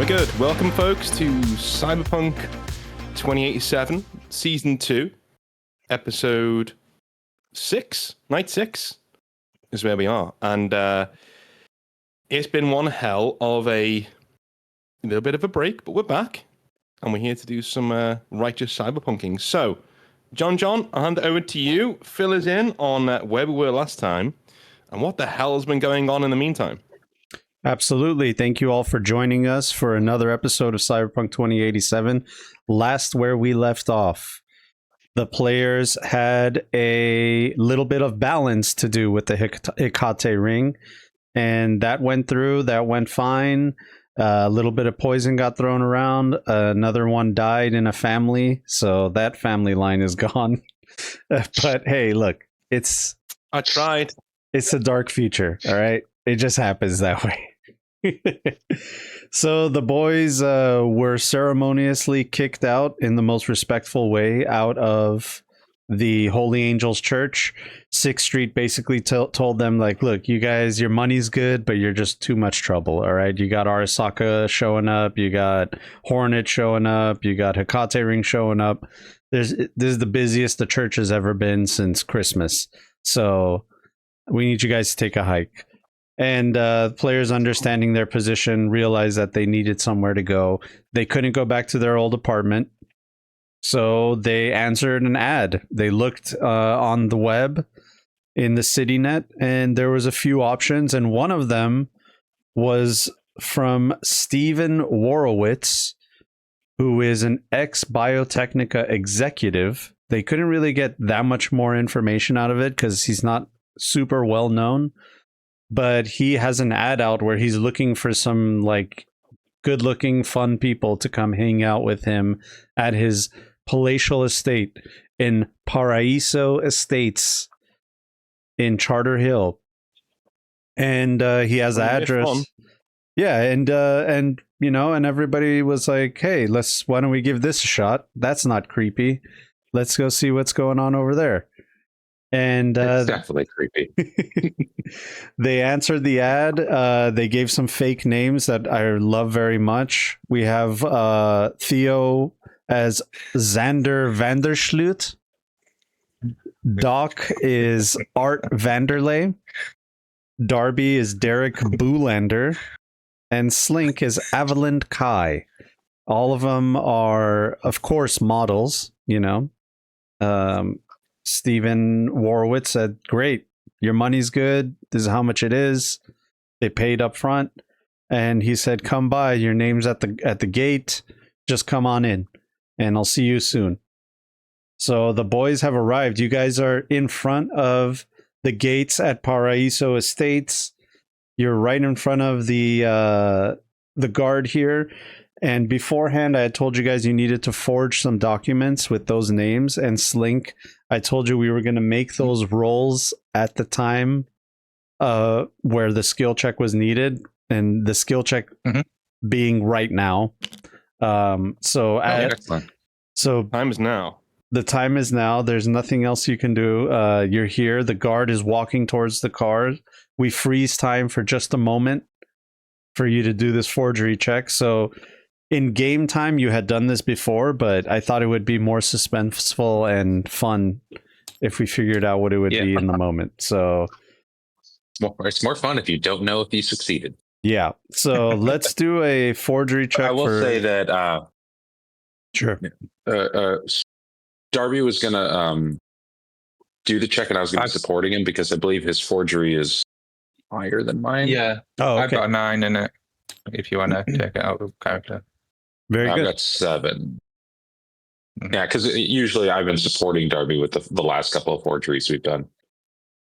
We're good. Welcome, folks, to Cyberpunk 2087, Season 2, Episode 6, Night 6 is where we are. And it's been one hell of a little bit of a break, but we're back. And we're here to do some righteous cyberpunking. So, John, I'll hand it over to you. Fill us in on where we were last time and what the hell has been going on in the meantime. Absolutely. Thank you all for joining us for another episode of Cyberpunk 2087. Last where we left off, the players had a little bit of balance to do with the Hecate ring, and that went through. That went fine. A little bit of poison got thrown around. Another one died in a family, so that family line is gone. But hey, look, I tried. It's a dark future, all right? It just happens that way. So the boys were ceremoniously kicked out in the most respectful way out of the Holy Angels Church. 6th Street basically told them, like, look, you guys, your money's good, but you're just too much trouble, all right? You got Arasaka showing up, you got Hornet showing up, you got Hecate Ring showing up. This is the busiest the church has ever been since Christmas. So we need you guys to take a hike. And players, understanding their position, realized that they needed somewhere to go. They couldn't go back to their old apartment, so they answered an ad. They looked on the web in the CityNet, and there was a few options, and one of them was from Stephen Warowitz, who is an ex-Biotechnica executive. They couldn't really get that much more information out of it because he's not super well known. But he has an ad out where he's looking for some like good looking, fun people to come hang out with him at his palatial estate in Paraiso Estates in Charter Hill. And he has the address. Yeah, and you know, and everybody was like, hey, why don't we give this a shot? That's not creepy. Let's go see what's going on over there. And it's definitely creepy. They answered the ad. They gave some fake names that I love very much. We have Theo as Xander Vandersloot. Doc is Art Vanderlei. Darby is Derek Boolander. And Slink is Avalind Kai. All of them are, of course, models, you know. Stephen Warowitz said, great, your money's good. This is how much it is. They paid up front. And he said, come by. Your name's at the gate. Just come on in. And I'll see you soon. So the boys have arrived. You guys are in front of the gates at Paraiso Estates. You're right in front of the guard here. And beforehand, I had told you guys you needed to forge some documents with those names. And Slink, I told you we were going to make those rolls at the time where the skill check was needed. And the skill check being right now. So time is now. The time is now. There's nothing else you can do. You're here. The guard is walking towards the car. We freeze time for just a moment for you to do this forgery check. So in game time, you had done this before, but I thought it would be more suspenseful and fun if we figured out what it would be in the moment. So it's more fun if you don't know if you succeeded. Yeah. So let's do a forgery check. I will say that. Sure. Darby was going to do the check, and I was going to be supporting him because I believe his forgery is higher than mine. Yeah. Oh, okay. I've got a 9 in it. If you want to take it out of character. Very good. I've got 7. Yeah, because usually I've been supporting Darby with the last couple of forgeries we've done.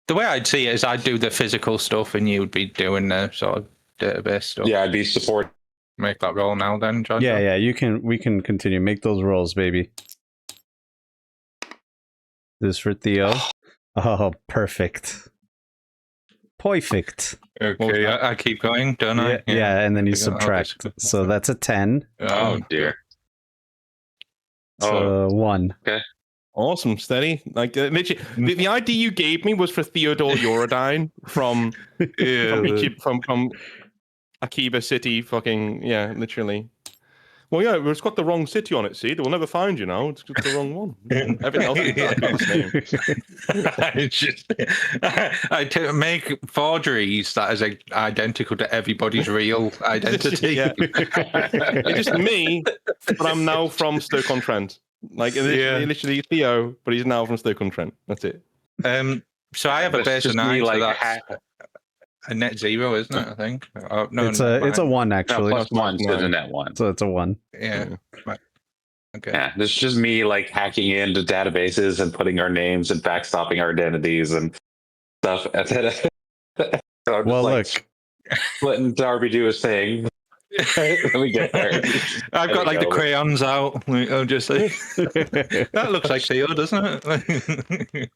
The way I'd see it is I'd do the physical stuff and you would be doing the sort of database stuff. Yeah, I'd be support. Make that roll now then, John. Yeah, we can continue. Make those rolls, baby. This for Theo. Oh, perfect. Perfect. Okay, I keep going, don't I? Yeah, and then you subtract. So that's a 10. Oh, dear. So 1. Okay. Awesome, steady. Like literally, the idea you gave me was for Theodore Eurodyne from Akiba City, fucking yeah, literally. Well, yeah, it's got the wrong city on it. See, they will never find you now. It's the wrong one. Everything else is exactly the same. I make forgeries that is identical to everybody's real identity. Yeah. It's just me, but I'm now from Stoke-on-Trent. Like literally Theo, but he's now from Stoke-on-Trent. That's it. So I have a That's base of just me, 9, so like, that's a net 0, isn't it? I think. Oh, no, it's a 1 No, actually. plus one to the nine. net one. So it's a 1. Yeah. Right. Okay. Yeah, this is just me like hacking into databases and putting our names and backstopping our identities and stuff. And then, so I'm Well, just, look, letting Darby do his thing. Let me get there. I've got like the crayons out. I'm just like, yeah, that looks like Theo, doesn't it?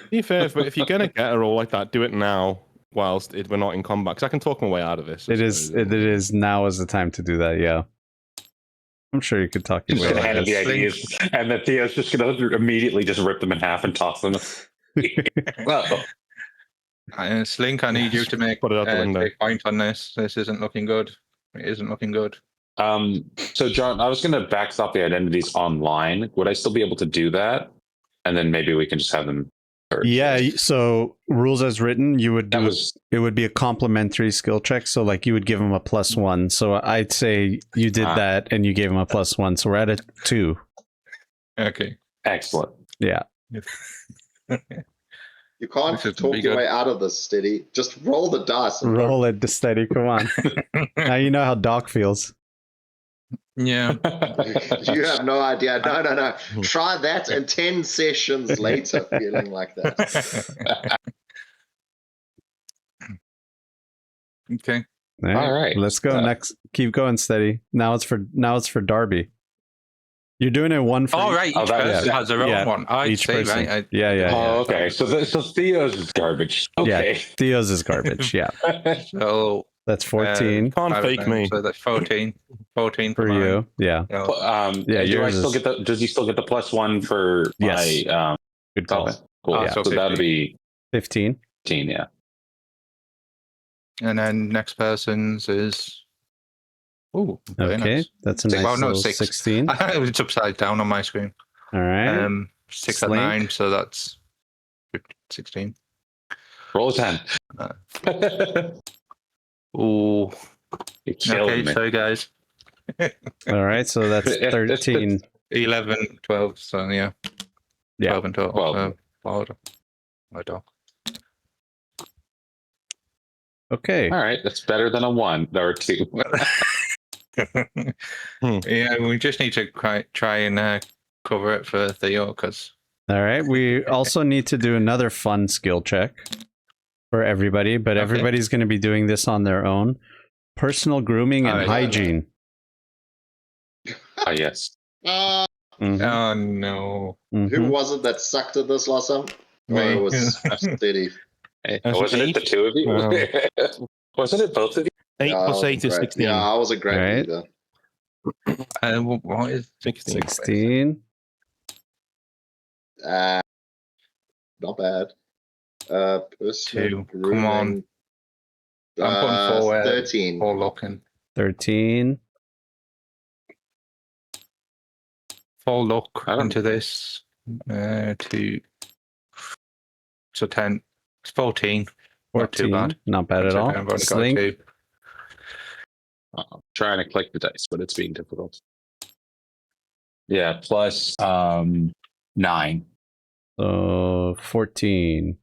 Be fair, but if you're gonna get a role like that, do it now whilst we're not in combat, because I can talk my way out of this. it is now is the time to do that. Yeah, I'm sure you could talk your Just way ahead out of of the this. ideas, and then Theo's just going to immediately just rip them in half and toss them. Well, Slink, I need you to make Put it out the window. take point on this. This isn't looking good. It isn't looking good. so John, I was going to backstop the identities online. Would I still be able to do that? And then maybe we can just have them. Yeah, so rules as written, you would That do was it would be a complementary skill check. So like you would give him a +1. So I'd say you did that and you gave him a +1. So we're at a 2. Okay. excellent. Yeah. You can't This is talk pretty your good. way out of this, Steady. Just roll the dice. And Roll it to steady. Come on. Now you know how Doc feels. Yeah. you have no idea. No. Try that, and 10 sessions later, feeling like that. Okay. All right. Let's go next. Keep going steady. Now it's for Darby. You're doing it one for All right. Each Oh, that person is- has their yeah, own one. I each see, person. right? Yeah. Oh, okay. So Theo's is garbage. Okay. Theo's is garbage. Yeah. So That's 14 Can't fake me. So that's 14. 14 for mine. you. Yeah. So, Yeah, do I yours still is- get the? Does he still get the +1 for Yes. my? Good call. Okay, cool. Ah, so so that'd 15. be 15. 15. Yeah. and then next person's is. Oh, very Okay. nice. That's a Six- nice well, no, little 6. 16. It's upside down on my screen. All right. 6 at Slink. 9, so that's 16. Roll a 10. Ooh. You're killing Okay, me. so guys, All right. So that's 13. 11, 12, so yeah. Yeah. 12 and 12. 12. My dog. Okay. All right, that's better than a 1 or 2. Yeah, we just need to try and cover it for Theo, because All right. We also need to do another fun skill check for everybody, but Okay. everybody's going to be doing this on their own. Personal grooming and Oh, yeah. hygiene. Oh yes. Uh, Mhm. oh no. Who Mhm. was it that sucked at this last time? Oh, Me. it was Steady. Hey, That's wasn't an it the 2 of you? Wasn't it both of you? 8 I plus wasn't 8 is great. 16. Yeah, I was a great Right. leader. What is 16. 16. Not bad. Personal 2? Come on. grooming, I'm putting 4 13. 4 looking. 13. 4 look I don't- into this. 2. So 10. It's 14. Not too 14. bad. Not bad at all. I've only got Slink. 2. I'm trying to click the dice, but it's being difficult. Yeah, plus 9. So 14.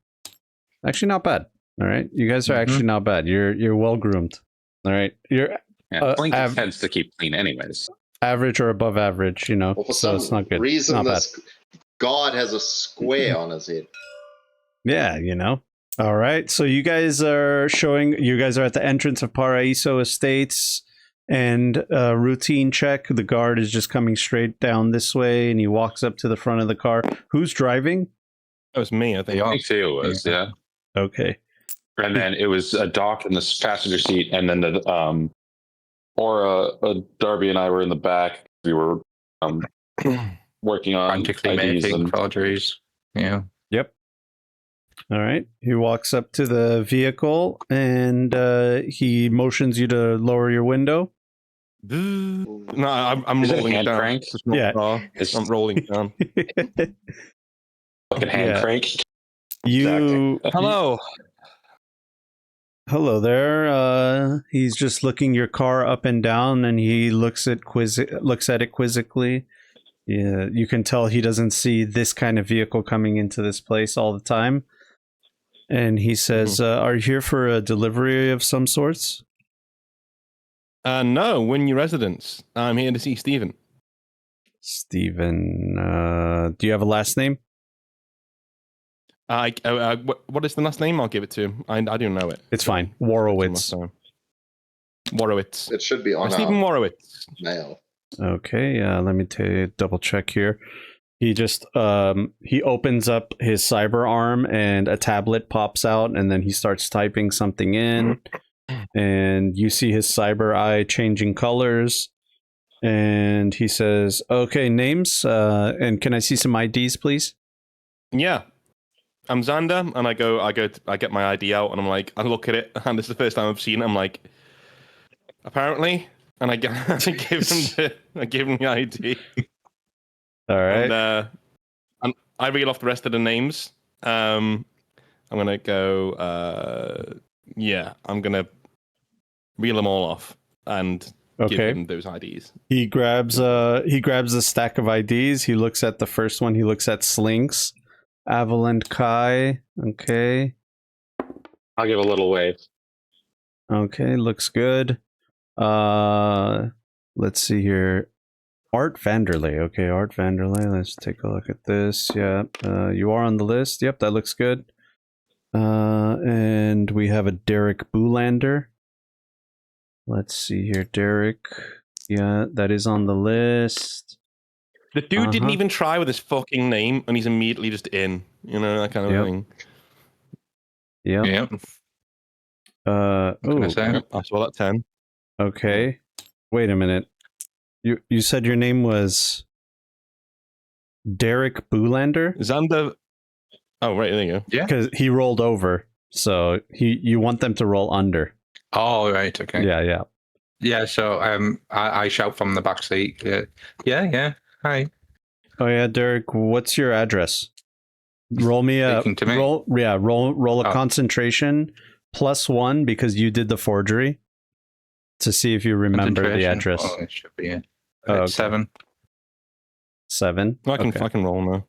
Actually, not bad. All right. You guys are Mhm. actually not bad. You're well groomed. All right. You're Yeah, Blink av- tends to keep clean, anyways. average or above average, you know. Well, for So some it's not good. reason, Not bad. this god has a square on his head. Yeah, you know. All right. So you guys are at the entrance of Paraiso Estates, and routine check. The guard is just coming straight down this way, and he walks up to the front of the car. Who's driving? That was me, I think. I think Theo was, yeah. Okay. And then it was a Doc in the passenger seat, and then the Darby and I were in the back. We were working on Frantically IDs making and forgeries. Yeah. Yep. All right. He walks up to the vehicle and he motions you to lower your window. No, I'm Is it a rolling hand down. crank? It's not Yeah. car. It's I'm rolling down. fucking hand Yeah. crank. You Hello. hello there. He's just looking your car up and down, and he looks at it quizzically. Yeah, you can tell he doesn't see this kind of vehicle coming into this place all the time. And he says, "Are you here for a delivery of some sorts?" No, we're in your residence. I'm here to see Stephen. Stephen, do you have a last name? What is the last name? I'll give it to him. I don't know it. It's fine. Give it to him Warowitz. last time. Warowitz. It should be on Stephen our Warowitz. mail. Okay, let me double check here. He just he opens up his cyber arm and a tablet pops out, and then he starts typing something in, and you see his cyber eye changing colors, and he says, "Okay, names, and can I see some IDs, please?" Yeah. I'm Xander, and I get my ID out, and I'm like, I look at it, and it's the first time I've seen it. I'm like, apparently, and I give him the ID. All right. And I reel off the rest of the names. I'm gonna go. I'm gonna reel them all off and give Okay. him those IDs. He grabs a stack of IDs. He looks at the first one. He looks at Slinks, Avaland Kai. Okay. I'll give a little wave. Okay, looks good. Let's see here. Art Vanderlei. Okay, Art Vanderlei. Let's take a look at this. Yeah, you are on the list. Yep, that looks good. And we have a Derek Boolander. Let's see here, Derek. Yeah, that is on the list. The dude didn't even try with his fucking name, and he's immediately just in. You know, that kind of thing. Yep. Yeah. Oh, I saw that 10. okay. Wait a minute. You said your name was Derek Boolander? Xander. Oh, right, there you go. Yeah. Because he rolled over, so you want them to roll under. Oh, right. Okay. Yeah. Yeah. So I shout from the back seat. Yeah. Hi. Oh yeah, Derek. What's your address? Roll me a Speaking to me? roll a Oh. concentration +1 because you did the forgery to see if you remember the Concentration. address. Oh, it should be it. Oh, okay. 7. 7. I can Okay. roll now.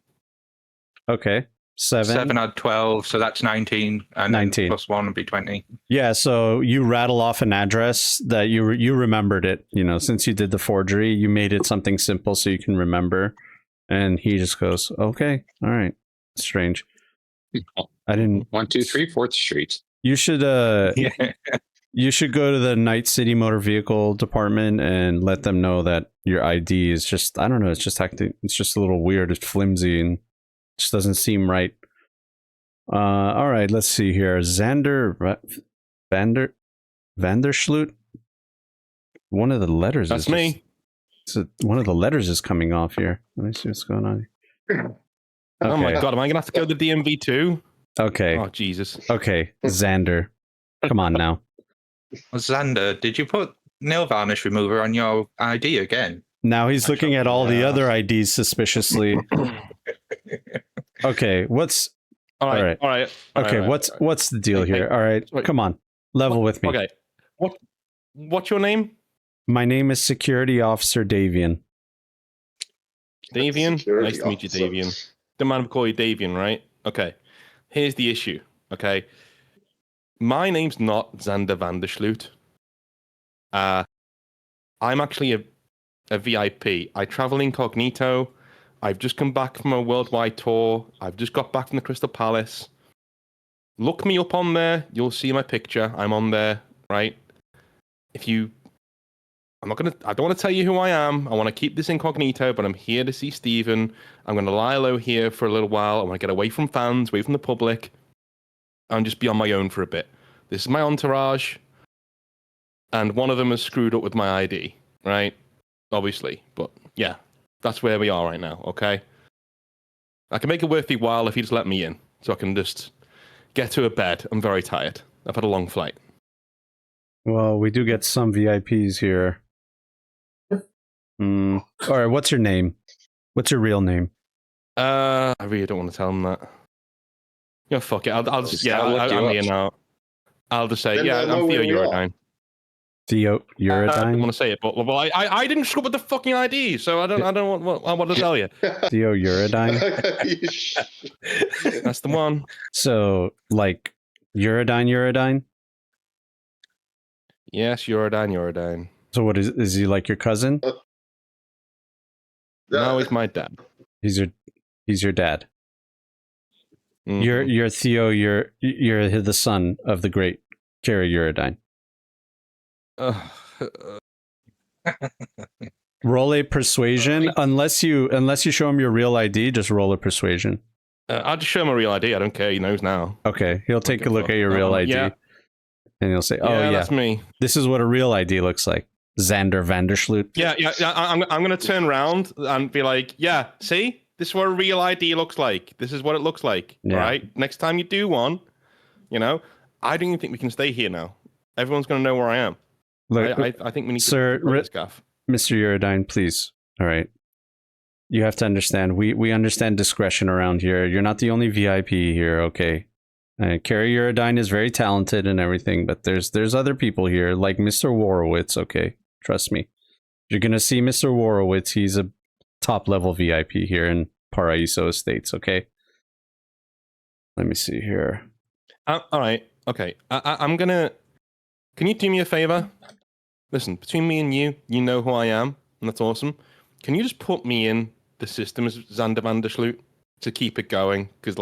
Okay. 7. 7 had 12, so that's 19, and 19. then +1 would be 20. Yeah, so you rattle off an address that you remembered it. You know, since you did the forgery, you made it something simple so you can remember. And he just goes, "Okay, all right, strange. I didn't." 1, 2, 3, 4th Street. You should Yeah. you should go to the Night City Motor Vehicle Department and let them know that your ID is just, I don't know, it's just acting, it's just a little weird, it's flimsy, and just doesn't seem right. All right, let's see here. Xander Vanderschloot. One of the letters That's is me. one of the letters is coming off here. Let me see what's going on here. Oh my Okay. god, am I gonna have to go to the DMV too? Okay. Oh Jesus. Okay, Xander. Come on now. Xander, did you put nail varnish remover on your ID again? Now he's looking at all the other IDs suspiciously. Okay, what's All right. okay? What's the deal Hey, here? All right, wait. come on, level with me. Okay. What's your name? My name is Security Officer Davian. Davian? Security Nice to meet you, officer. Davian. Don't mind if I call you Davian, right? Okay. Here's the issue, okay? My name's not Xander Vanderschloot. I'm actually a VIP. I travel incognito. I've just come back from a worldwide tour. I've just got back from the Crystal Palace. Look me up on there. You'll see my picture. I'm on there, right? I don't want to tell you who I am. I want to keep this incognito, but I'm here to see Stephen. I'm going to lie low here for a little while. I want to get away from fans, away from the public, and just be on my own for a bit. This is my entourage, and one of them has screwed up with my ID, right? Obviously, but yeah, that's where we are right now, okay? I can make it worth your while if you just let me in, so I can just get to a bed. I'm very tired. I've had a long flight. Well, we do get some VIPs here. All right, what's your name? What's your real name? I really don't want to tell them that. Yeah, fuck it. I'll just I'm here now. I'll just say, Then yeah, they'll know I'm Theo where we are. Uridine. Theo I don't Uridine? want to say it, but well, I didn't screw up with the fucking ID, so I don't know what to tell you. Theo Uridine? That's the one. So, like, Uridine? Yes, Uridine. So what is he like your cousin? No, he's my dad. He's your dad. Mhm. You're Theo, you're the son of the great Kerry Uridine. Roll a persuasion. Unless you show him your real ID, just roll a persuasion. I'll just show him a real ID. I don't care. He knows now. Okay, he'll take a look at your real ID, yeah. and he'll say, "Oh yeah, that's me. This is what a real ID looks like." Xander Vandersloot. Yeah. I'm gonna turn around and be like, yeah, see, this is what a real ID looks like. This is what it looks like. Yeah. All right. Next time you do one, I don't even think we can stay here now. Everyone's gonna know where I am. Look, I think we need Sir, to break this gaff. Mr. Uridine, please. All right. You have to understand. We understand discretion around here. You're not the only VIP here, okay? Kerry Uridine is very talented and everything, but there's other people here, like Mr. Warowitz, okay? Trust me. You're going to see Mr. Warowitz. He's a top-level VIP here in Paraiso Estates, okay? Let me see here. All right. Okay. I'm going to... Can you do me a favor? Listen, between me and you know who I am, and that's awesome. Can you just put me in the system as Xander Vandersloot to keep it going? Because,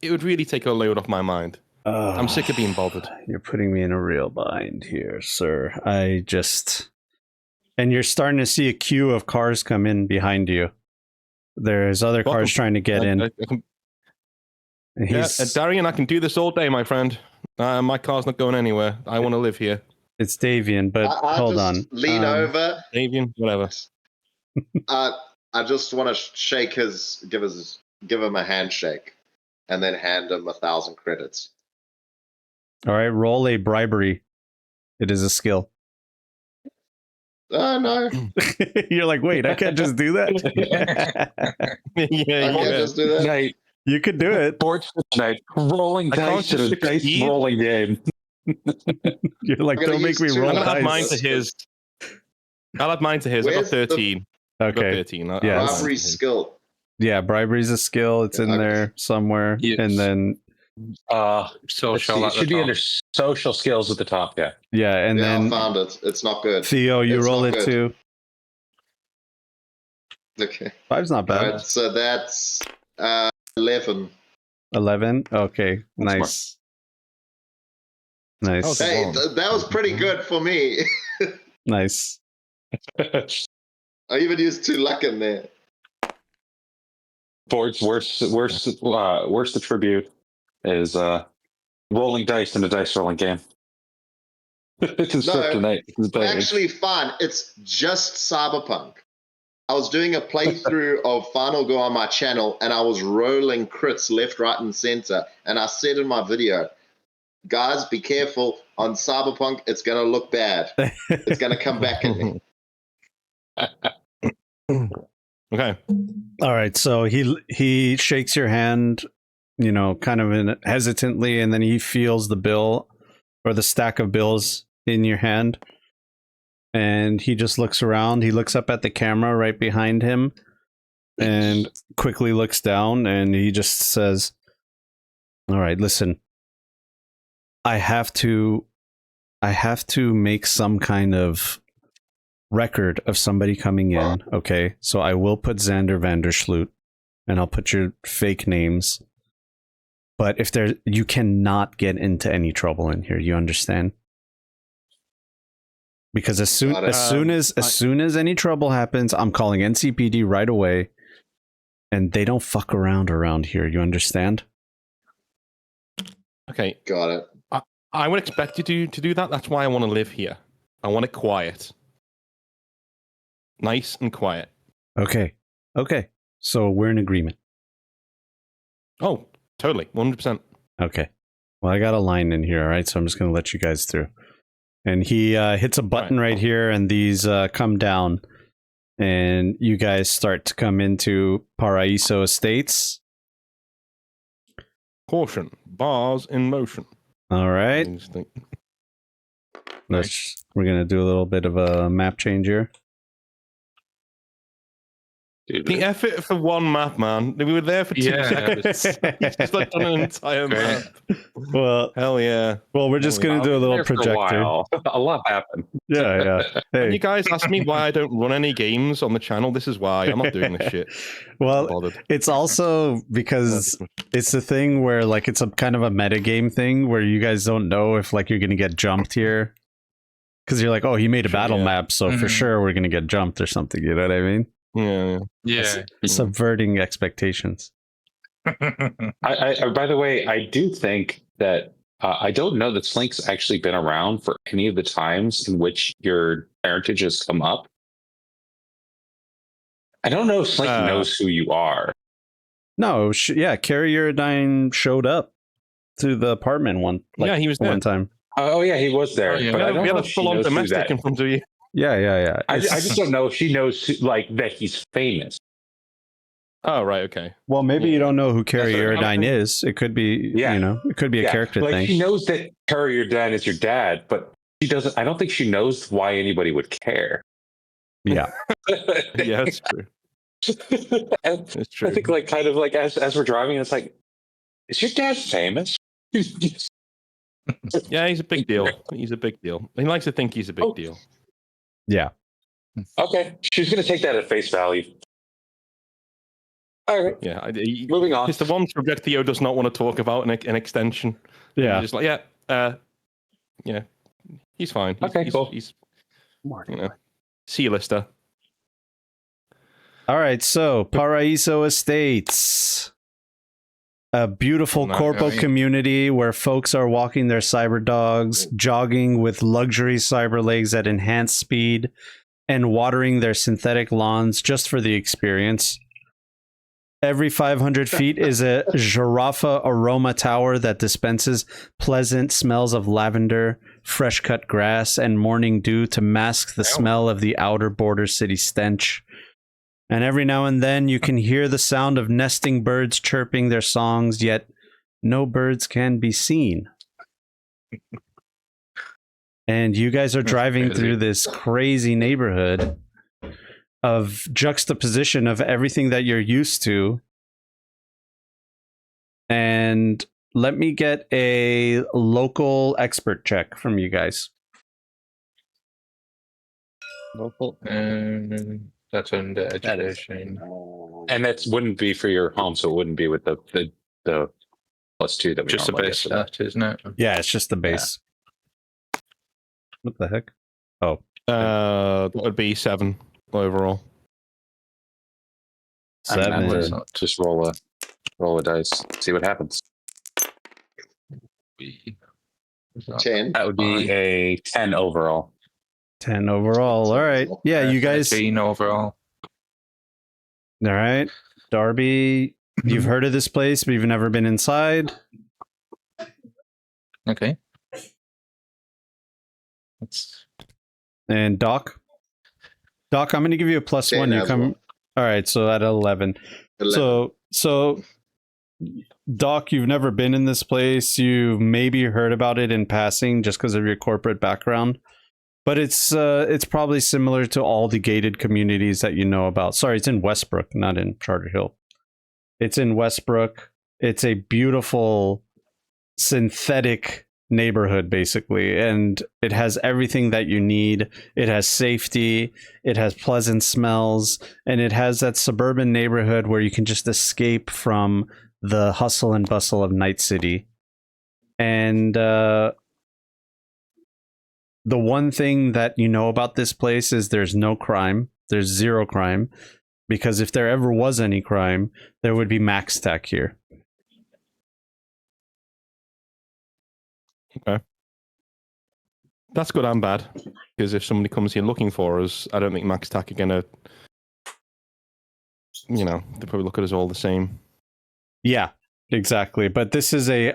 it would really take a load off my mind. I'm sick of being bothered. You're putting me in a real bind here, sir. And you're starting to see a queue of cars come in behind you. There's other cars trying to get in. Darian, I can do this all day, my friend. My car's not going anywhere. I want to live here. It's Davian, but hold on. Lean over. Davian, whatever. I just want to give him a handshake, and then hand him 1,000 credits. All right, roll a bribery. It is a skill. Oh no! You're like, wait, I can't just do that. I can't just do that. Night. You could do it. Night. Rolling dice in a dice rolling game. You're like, don't make me roll I'm gonna dice. add mine to his. I'll add mine to his. I got Where's the- 13. I got Okay. 13. Yeah. Bribery skill. Yeah, bribery's a skill. It's in Okay. there somewhere. Yes. And then Social. It should be under social skills at the top. Yeah. yeah, and I then found it. It's not good. Theo, you It's roll not it good. too. Okay. 5's not bad. Alright, so that's 11. 11. Okay, That's nice. Nice. Oh, Hey, Wow. that was pretty good for me. Nice. I even used 2 luck in there. Ford's worst attribute is rolling dice in a dice rolling game. Constructor Actually, fine. It's just Cyberpunk. I was doing a playthrough of Final Go on my channel, and I was rolling crits left, right, and center. And I said in my video, guys, be careful. On Cyberpunk, it's going to look bad. It's going to come back at me. Okay. All right, so he shakes your hand, kind of hesitantly, and then he feels the bill or the stack of bills in your hand, and he just looks around. He looks up at the camera right behind him, and quickly looks down, and he just says, "All right, listen. I have to make some kind of record of somebody coming in, okay? So I will put Xander Vandersloot, and I'll put your fake names. But if you cannot get into any trouble in here, you understand? Because as soon as any trouble happens, I'm calling NCPD right away, and they don't fuck around here. You understand? Okay. Got it. I would expect you to do that. That's why I want to live here. I want it quiet. Nice and quiet. Okay. So we're in agreement. Oh, totally. 100%. Okay. Well, I got a line in here, all right? So I'm just going to let you guys through. And he hits a button right here, and these come down. And you guys start to come into Paraiso Estates. Caution. Bars in motion. All right. We're going to do a little bit of a map change here. The effort for one map, man. We were there for 2 seconds. He's just like done an entire map. Well, hell yeah. Well, we're just going to do a little projector. A lot happened. Yeah. Hey. You guys ask me why I don't run any games on the channel. This is why. I'm not doing this shit. Well, it's also because it's the thing where like it's a kind of a metagame thing where you guys don't know if like you're going to get jumped here. Because you're like, oh, he made a battle map, so for sure we're going to get jumped or something. You know what I mean? Yeah. Subverting expectations. I by the way, I do think that I don't know that Slink's actually been around for any of the times in which your parentage has come up. I don't know if Slink knows who you are. No, Carrie Uridine showed up to the apartment he was there one time. Oh yeah, he was there. But I don't know if she knows domestic in front of you. Yeah. I just don't know if she knows like that he's famous. Oh right, okay. Well, maybe you don't know who Carrie Uridine is. It could be, it could be a character thing. She knows that Carrie Uridine is your dad, but she doesn't. I don't think she knows why anybody would care. Yeah, yeah, that's true. It's true. I think like kind of like as we're driving, it's like, is your dad famous? Yeah, he's a big deal. He's a big deal. He likes to think he's a big deal. Yeah. Okay, she's gonna take that at face value. All right. Yeah. Moving on. It's the one subject Theo does not want to talk about an extension. Yeah. He's just like, he's fine. Cool. He's C-lister. All right, so Paraiso Estates. A beautiful corpo community where folks are walking their cyber dogs, jogging with luxury cyber legs at enhanced speed, and watering their synthetic lawns just for the experience. Every 500 feet is a Giraffa aroma tower that dispenses pleasant smells of lavender, fresh cut grass, and morning dew to mask the smell of the outer border city stench. And every now and then you can hear the sound of nesting birds chirping their songs, yet no birds can be seen. And you guys are driving through this crazy neighborhood of juxtaposition of everything that you're used to. And let me get a local expert check from you guys. Local, that's under education. And that wouldn't be for your home, so it wouldn't be with the +2 that we just a normally base get. stat, isn't it? Yeah, it's just the base. Yeah. What the heck? Oh. That would be 7 overall. 7. Just roll a dice, see what happens. 10. That would be a 10 overall. 10 overall. All right. Yeah, you guys. 13 overall. All right. Darby, you've heard of this place, but you've never been inside. Okay. And Doc, I'm going to give you a +1. You come. All right. So at 11. So Doc, you've never been in this place. You've maybe heard about it in passing just because of your corporate background. But it's probably similar to all the gated communities that you know about. Sorry, it's in Westbrook, not in Charter Hill. It's in Westbrook. It's a beautiful synthetic neighborhood, basically. And it has everything that you need. It has safety. It has pleasant smells. And it has that suburban neighborhood where you can just escape from the hustle and bustle of Night City. And the one thing that you know about this place is there's no crime. There's zero crime. Because if there ever was any crime, there would be max tac here. Okay. That's good and bad. Because if somebody comes here looking for us, I don't think max tac are going to... they probably look at us all the same. Yeah. exactly. But this is a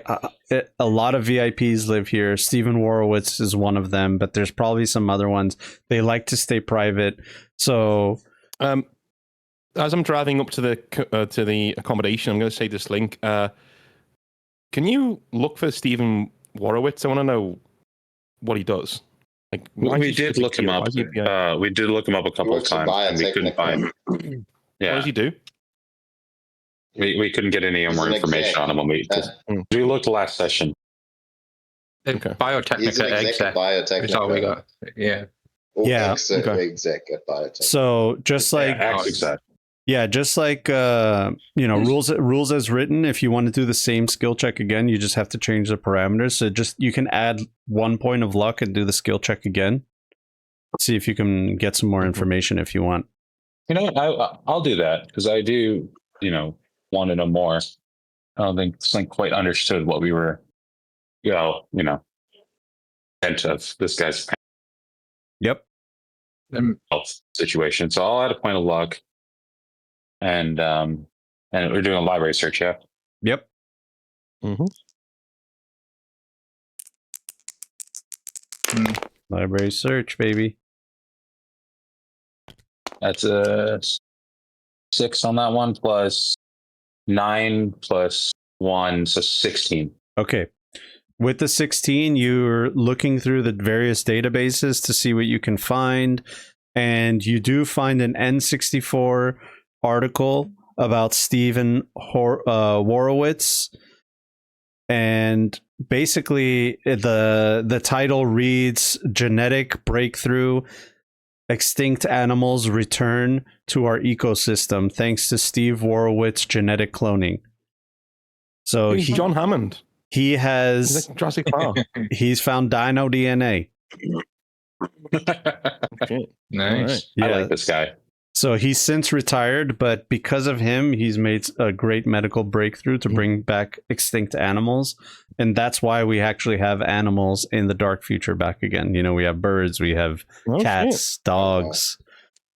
lot of VIPs live here. Stephen Warowitz is one of them, but there's probably some other ones. They like to stay private. So, as I'm driving up to the accommodation, I'm going to say this link. Can you look for Stephen Warowitz? I want to know what he does. Like, We did look him up. We did look him up a couple of works at times, and we couldn't find. What Yeah, does he do? we couldn't get any He's more an information exec. on him when we looked last session. Okay. Biotechnica He's an exec at exec. That's all we Biotechnica. got. Yeah. Or Yeah. exec at Biotechnica. so just like Exec. just like rules as written. If you want to do the same skill check again, you just have to change the parameters. So you can add 1 point of luck and do the skill check again. See if you can get some more information if you want. You know what? I'll do that because I do, want to know more. I don't think Slink quite understood what we were, intent of this guy's Yep. health situation. So I'll add a point of luck, and we're doing a library search. Yeah. Yep. Library search, baby. That's a 6 on that one, plus 9 plus 1, so 16. Okay. With the 16, you're looking through the various databases to see what you can find. And you do find an N64 article about Stephen Warowitz. And basically, the title reads Genetic Breakthrough. Extinct animals return to our ecosystem thanks to Steve Warowitz genetic cloning. So He's John Hammond. He He's has like Jurassic Park. he's found dino DNA. Shit. Nice. Right. Yeah. I like this guy. So he's since retired, but because of him, he's made a great medical breakthrough to bring back extinct animals. And that's why we actually have animals in the dark future back again. We have birds, we have Oh, cats, shit. dogs,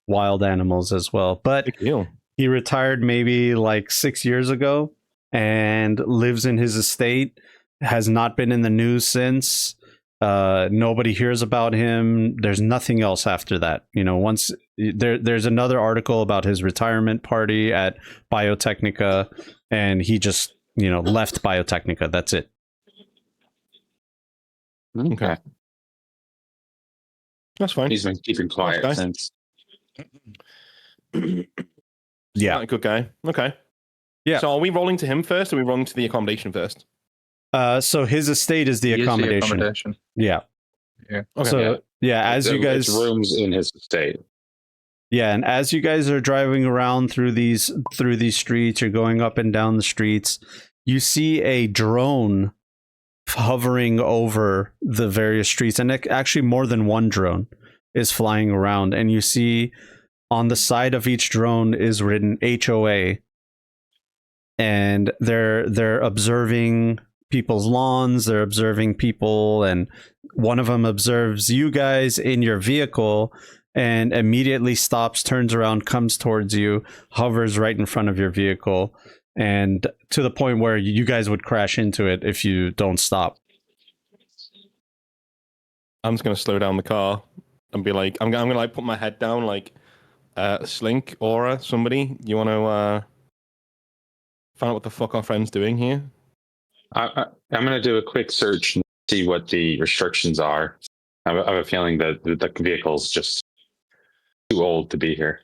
wild animals as well. But Big deal. he retired maybe like 6 years ago and lives in his estate, has not been in the news since. Nobody hears about him. There's nothing else after that. Once there's another article about his retirement party at Biotechnica, and he just, left Biotechnica. That's it. Okay. That's fine. He's been keeping quiet Okay. since. Yeah. Not a good guy. Okay. Yeah. So are we rolling to him first, or are we rolling to the accommodation first? So his estate is the He is accommodation. Yeah. Yeah. Okay. So as you guys It's rooms in his estate. Yeah, and as you guys are driving around through these streets, you're going up and down the streets, you see a drone hovering over the various streets, and actually more than one drone is flying around, and you see on the side of each drone is written HOA, and they're observing people's lawns, they're observing people, and one of them observes you guys in your vehicle and immediately stops, turns around, comes towards you, hovers right in front of your vehicle, and to the point where you guys would crash into it if you don't stop. I'm just gonna slow down the car and be like, I'm gonna like put my head down, like, Slink, Aura, somebody, you want to find out what the fuck our friend's doing here? I'm going to do a quick search and see what the restrictions are. I have a feeling that the vehicle's just too old to be here.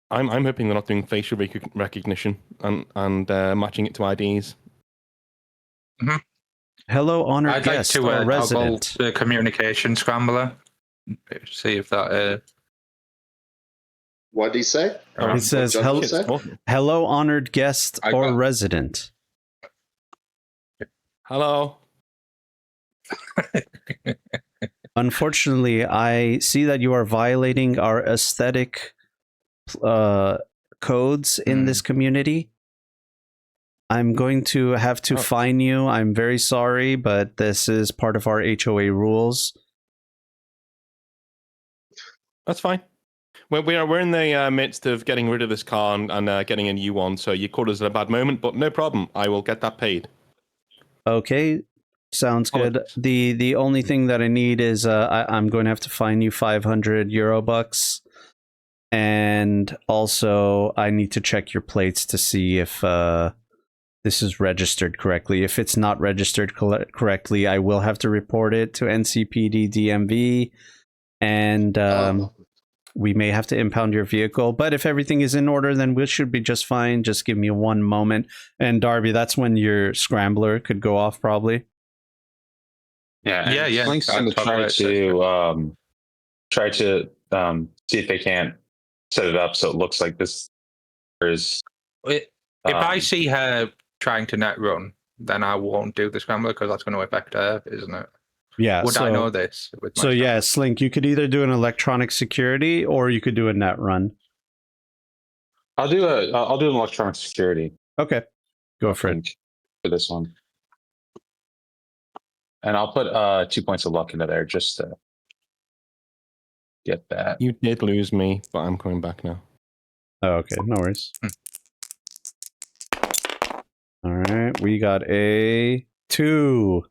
I'm hoping they're not doing facial recognition and matching it to IDs. Hello, honored I'd like guest to or toggle resident. the communication scrambler. See if that. What did he say? It says, John hello, say? hello, honored guest I or got- resident. Hello. Unfortunately, I see that you are violating our aesthetic codes in this community. I'm going to have to fine you. I'm very sorry, but this is part of our HOA rules. That's fine. We're in the midst of getting rid of this car and getting a new one, so you caught us at a bad moment, but no problem. I will get that paid. Okay, sounds good. Apologies. The only thing that I need is I'm going to have to fine you 500 euro bucks, and also I need to check your plates to see if this is registered correctly. If it's not registered correctly, I will have to report it to NCPD DMV, and we may have to impound your vehicle. But if everything is in order, then we should be just fine. Just give me one moment. And Darby, that's when your scrambler could go off, probably. Yeah. Yeah. Link's I'd going to talk try about to see if they can't set it up so it looks like this is. If I see her trying to net run, then I won't do the scrambler because that's going to affect her, isn't it? Yeah. Would I know this? With my Yeah, Slink, you could either do an electronic security or you could do a net run. I'll do an electronic security. Okay, go for it. For this one, and I'll put 2 points of luck into there just to get that. You did lose me, but I'm coming back now. Oh, okay, no worries. All right, we got a 2.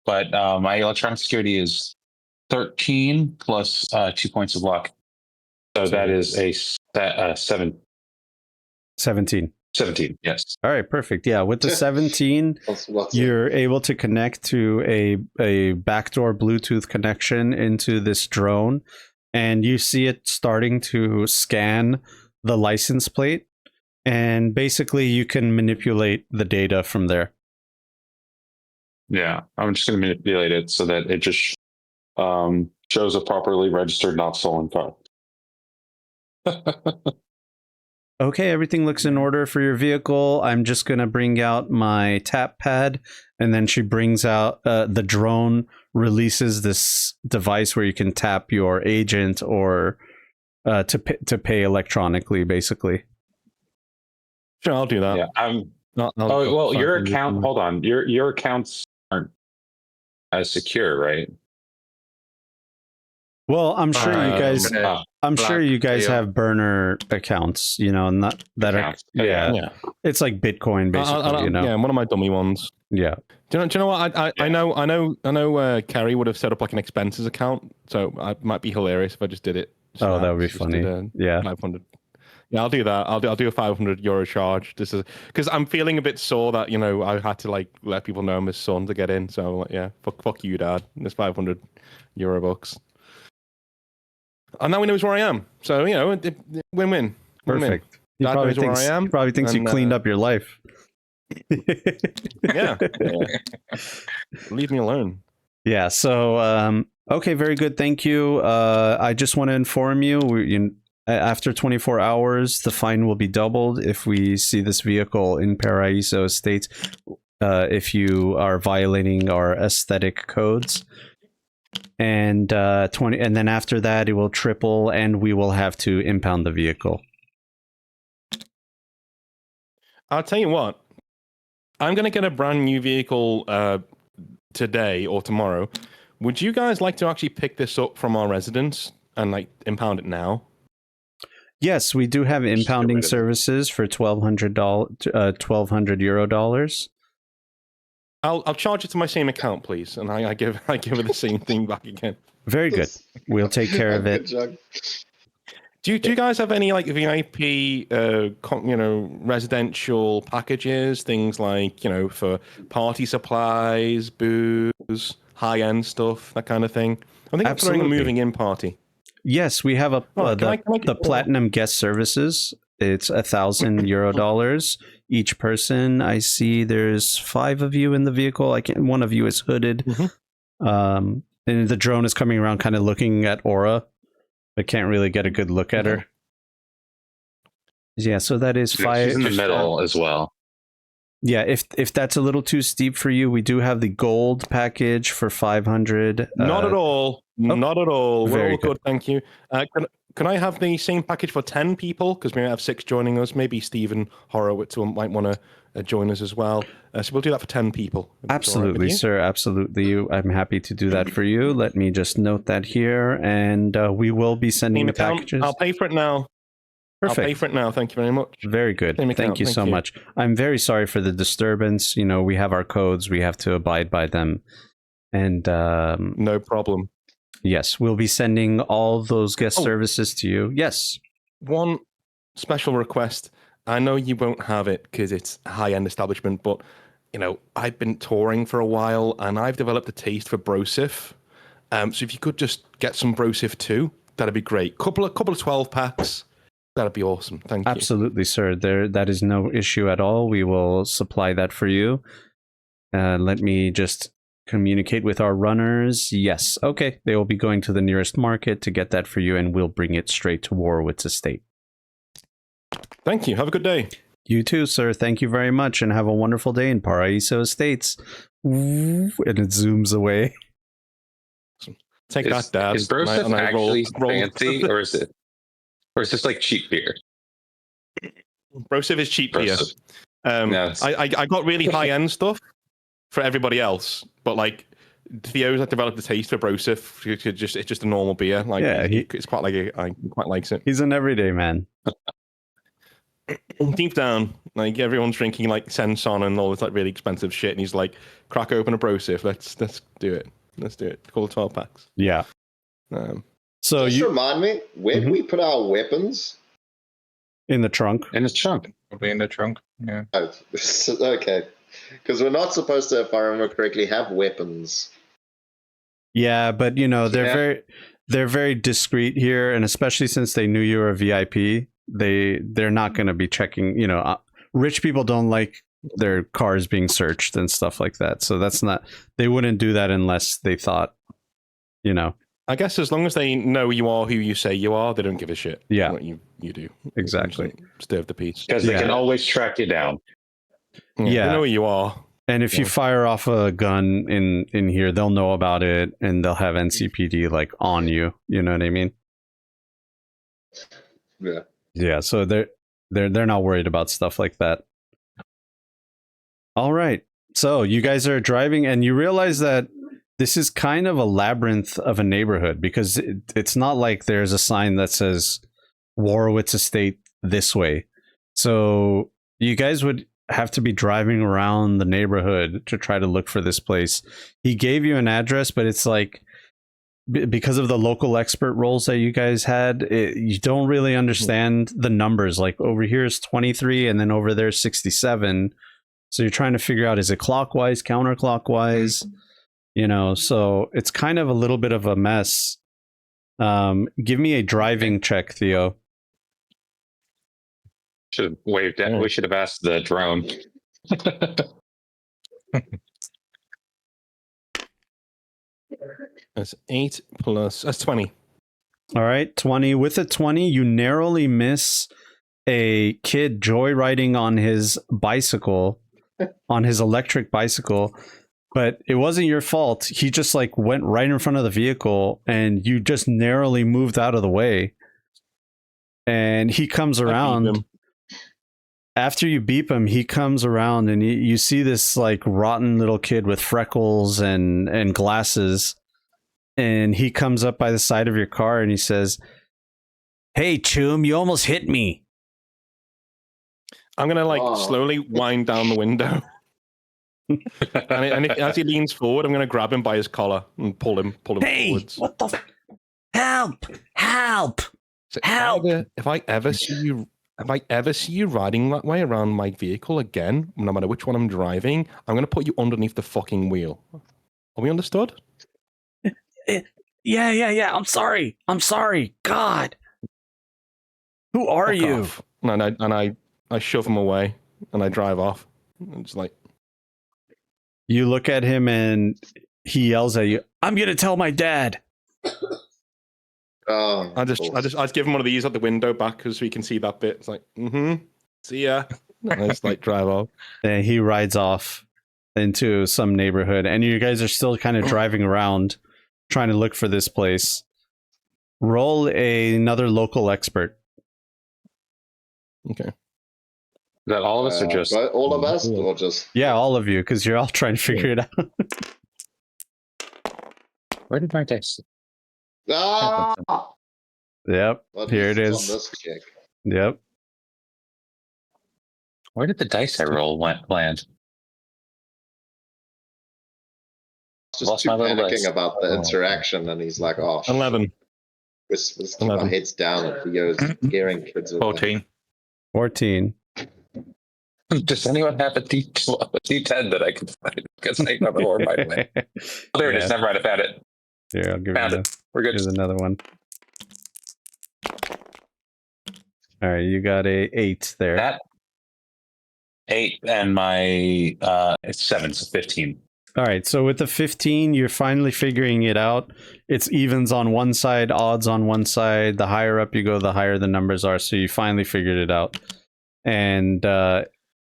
But my electronic security is 13 plus 2 points of luck. So that is a 17. 17, yes. All right, perfect. Yeah, with the 17, you're able to connect to a backdoor Bluetooth connection into this drone, and you see it starting to scan the license plate, and basically you can manipulate the data from there. Yeah, I'm just going to manipulate it so that it just shows a properly registered, not stolen car. Okay, everything looks in order for your vehicle. I'm just going to bring out my tap pad, and then she brings out the drone releases this device where you can tap your agent or to pay electronically, basically. Sure, I'll do that. Yeah, your account. Hold on, your accounts aren't as secure, right? Well, I'm sure you guys. I'm sure you guys have burner accounts, not that accounts. are. Yeah, it's like Bitcoin, basically. Yeah, one of my dummy ones. Yeah. Do you know what? I know. Kerry would have set up like an expenses account, so it might be hilarious if I just did it. That would be funny. Yeah, 500. Yeah, I'll do that. I'll do a 500 euro charge. This is because I'm feeling a bit sore that I had to like let people know I'm his son to get in. So yeah, fuck you, Dad. There's 500 euro bucks. And now he knows where I am. So, win-win. Perfect. He probably knows where I am. He probably thinks you cleaned up your life. Yeah. Leave me alone. Yeah, so, okay, very good. Thank you. I just want to inform you, after 24 hours, the fine will be doubled if we see this vehicle in Paraiso Estates, if you are violating our aesthetic codes. And 20, and then after that it will triple, and we will have to impound the vehicle. I'll tell you what, I'm going to get a brand new vehicle today or tomorrow. Would you guys like to actually pick this up from our residence and like impound it now? Yes, we do have impounding services for $1,200 euro dollars. I'll charge it to my same account, please, and I give her the same thing back again. Very good. We'll take care of it. Do you guys have any like VIP, residential packages? Things like for party supplies, booze, high end stuff, that kind of thing. I think I'm throwing a moving in party. Yes, we have the platinum guest services. It's €1,000 dollars each person. I see there's 5 of you in the vehicle. One of you is hooded. And the drone is coming around kind of looking at Aura. I can't really get a good look at her. Yeah, so that is 5. She's in the middle as well. Yeah, if that's a little too steep for you, we do have the gold package for 500. Not at all. Not at all. We're all good, thank you. can I have the same package for 10 people? Because we might have 6 joining us. Maybe Stephen Horowitz might want to join us as well. So we'll do that for 10 people. Absolutely, sir. Absolutely. I'm happy to do that for you. Let me just note that here, and we will be sending the packages. I'll pay for it now. Perfect. I'll pay for it now. Thank you very much. Very good. Thank you so much. I'm very sorry for the disturbance. You know, we have our codes. We have to abide by them. And no problem. Yes, we'll be sending all those guest services to you. Yes. One special request. I know you won't have it because it's a high-end establishment, but, you know, I've been touring for a while and I've developed a taste for Brosif. So if you could just get some Brosif too, that'd be great. Couple of 12 packs. That'd be awesome. Thank you. Absolutely, sir. That is no issue at all. We will supply that for you. Let me just communicate with our runners. Yes. Okay. They will be going to the nearest market to get that for you, and we'll bring it straight to Warwitz Estate. Thank you. Have a good day. You too, sir. Thank you very much, and have a wonderful day in Paraiso Estates. And it zooms away. Take that, Dad. Is Brosif actually fancy, or is this like cheap beer? Brosif is cheap beer. No. I got really high end stuff for everybody else, but like Theo's like developed a taste for Brosif. It's just a normal beer. Like, yeah, it's quite like he quite likes it. He's an everyday man. Deep down, like everyone's drinking like Senson and all this like really expensive shit, and he's like, crack open a Brosif. Let's do it. Let's do it. Call it 12 packs. Yeah. So just remind me, where do we put our weapons? In the trunk. In the trunk. Probably in the trunk. Yeah. Oh, okay. Because we're not supposed to, if I remember correctly, have weapons. Yeah, but you know they're very discreet here, and especially since they knew you were a VIP, they're not going to be checking. You know, rich people don't like their cars being searched and stuff like that. So that's not. They wouldn't do that unless they thought, you know. I guess as long as they know you are who you say you are, they don't give a shit. Yeah, what you do exactly. Serve the peace because they can always track you down. Yeah, they know who you are. And if you fire off a gun in here, they'll know about it, and they'll have NCPD like on you. You know what I mean? Yeah. Yeah. So they're not worried about stuff like that. All right. So you guys are driving, and you realize that this is kind of a labyrinth of a neighborhood because it's not like there's a sign that says Warwitz Estate this way. So you guys would have to be driving around the neighborhood to try to look for this place. He gave you an address, but it's like because of the local expert roles that you guys had, you don't really understand the numbers. Like over here is 23 and then over there is 67. So you're trying to figure out, is it clockwise, counterclockwise? You know, so it's kind of a little bit of a mess. Give me a driving check, Theo. Should have waved at. We should have asked the drone. That's 8 plus. That's 20. All right, 20. With a 20, you narrowly miss a kid joyriding on his bicycle, on his electric bicycle. But it wasn't your fault. He just like went right in front of the vehicle, and you just narrowly moved out of the way. And he comes around. After you beep him, he comes around, and you see this like rotten little kid with freckles and glasses. And he comes up by the side of your car, and he says, "Hey, Choom, you almost hit me." I'm gonna like slowly wind down the window. and as he leans forward, I'm going to grab him by his collar and pull him forwards. What the? Help! So if I ever see you riding that way around my vehicle again, no matter which one I'm driving, I'm going to put you underneath the fucking wheel. Are we understood? Yeah. I'm sorry. God. Who are you? Off. And I shove him away and I drive off. It's like. You look at him and he yells at you, "I'm going to tell my dad." I just give him one of these at the window back so he can see that bit. It's like, see ya. And I just like drive off. And he rides off into some neighborhood, and you guys are still kind of driving around trying to look for this place. Roll another local expert. Okay. Is that all of us or just but all of us, or just Yeah, all of you, because you're all trying to figure it out. where did my dice? ah? Yep. Well, Here it it's is. On this check. Yep. Where did the dice I roll land? Just Lost too my little panicking dice. about the Oh. interaction, and he's like, "Oh, 11. let's keep our 11. heads down." And he goes scaring kids. With 14. 14. Does anyone have a D12, a D10 that I can find? Because I don't know where mine went. Oh, there it is. Never mind. I found it. Here, I'll give Found you it. We're good. Here's another one. All right, you got a 8 there. That 8 and my it's 7, so 15. All right, so with the 15, you're finally figuring it out. It's evens on one side, odds on one side. The higher up you go, the higher the numbers are. So you finally figured it out. And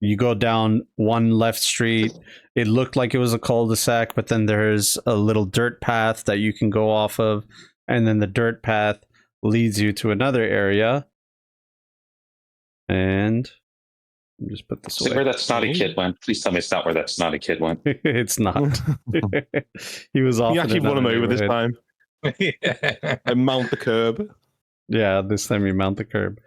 you go down one left street. It looked like it was a cul-de-sac, but then there's a little dirt path that you can go off of. And then the dirt path leads you to another area. And just put this See away. where that snotty kid went? Please tell me it's not where that snotty kid went. It's not. He was off. You in actually won him another over this neighborhood. time. I mount the curb. Yeah, this time you mount the curb.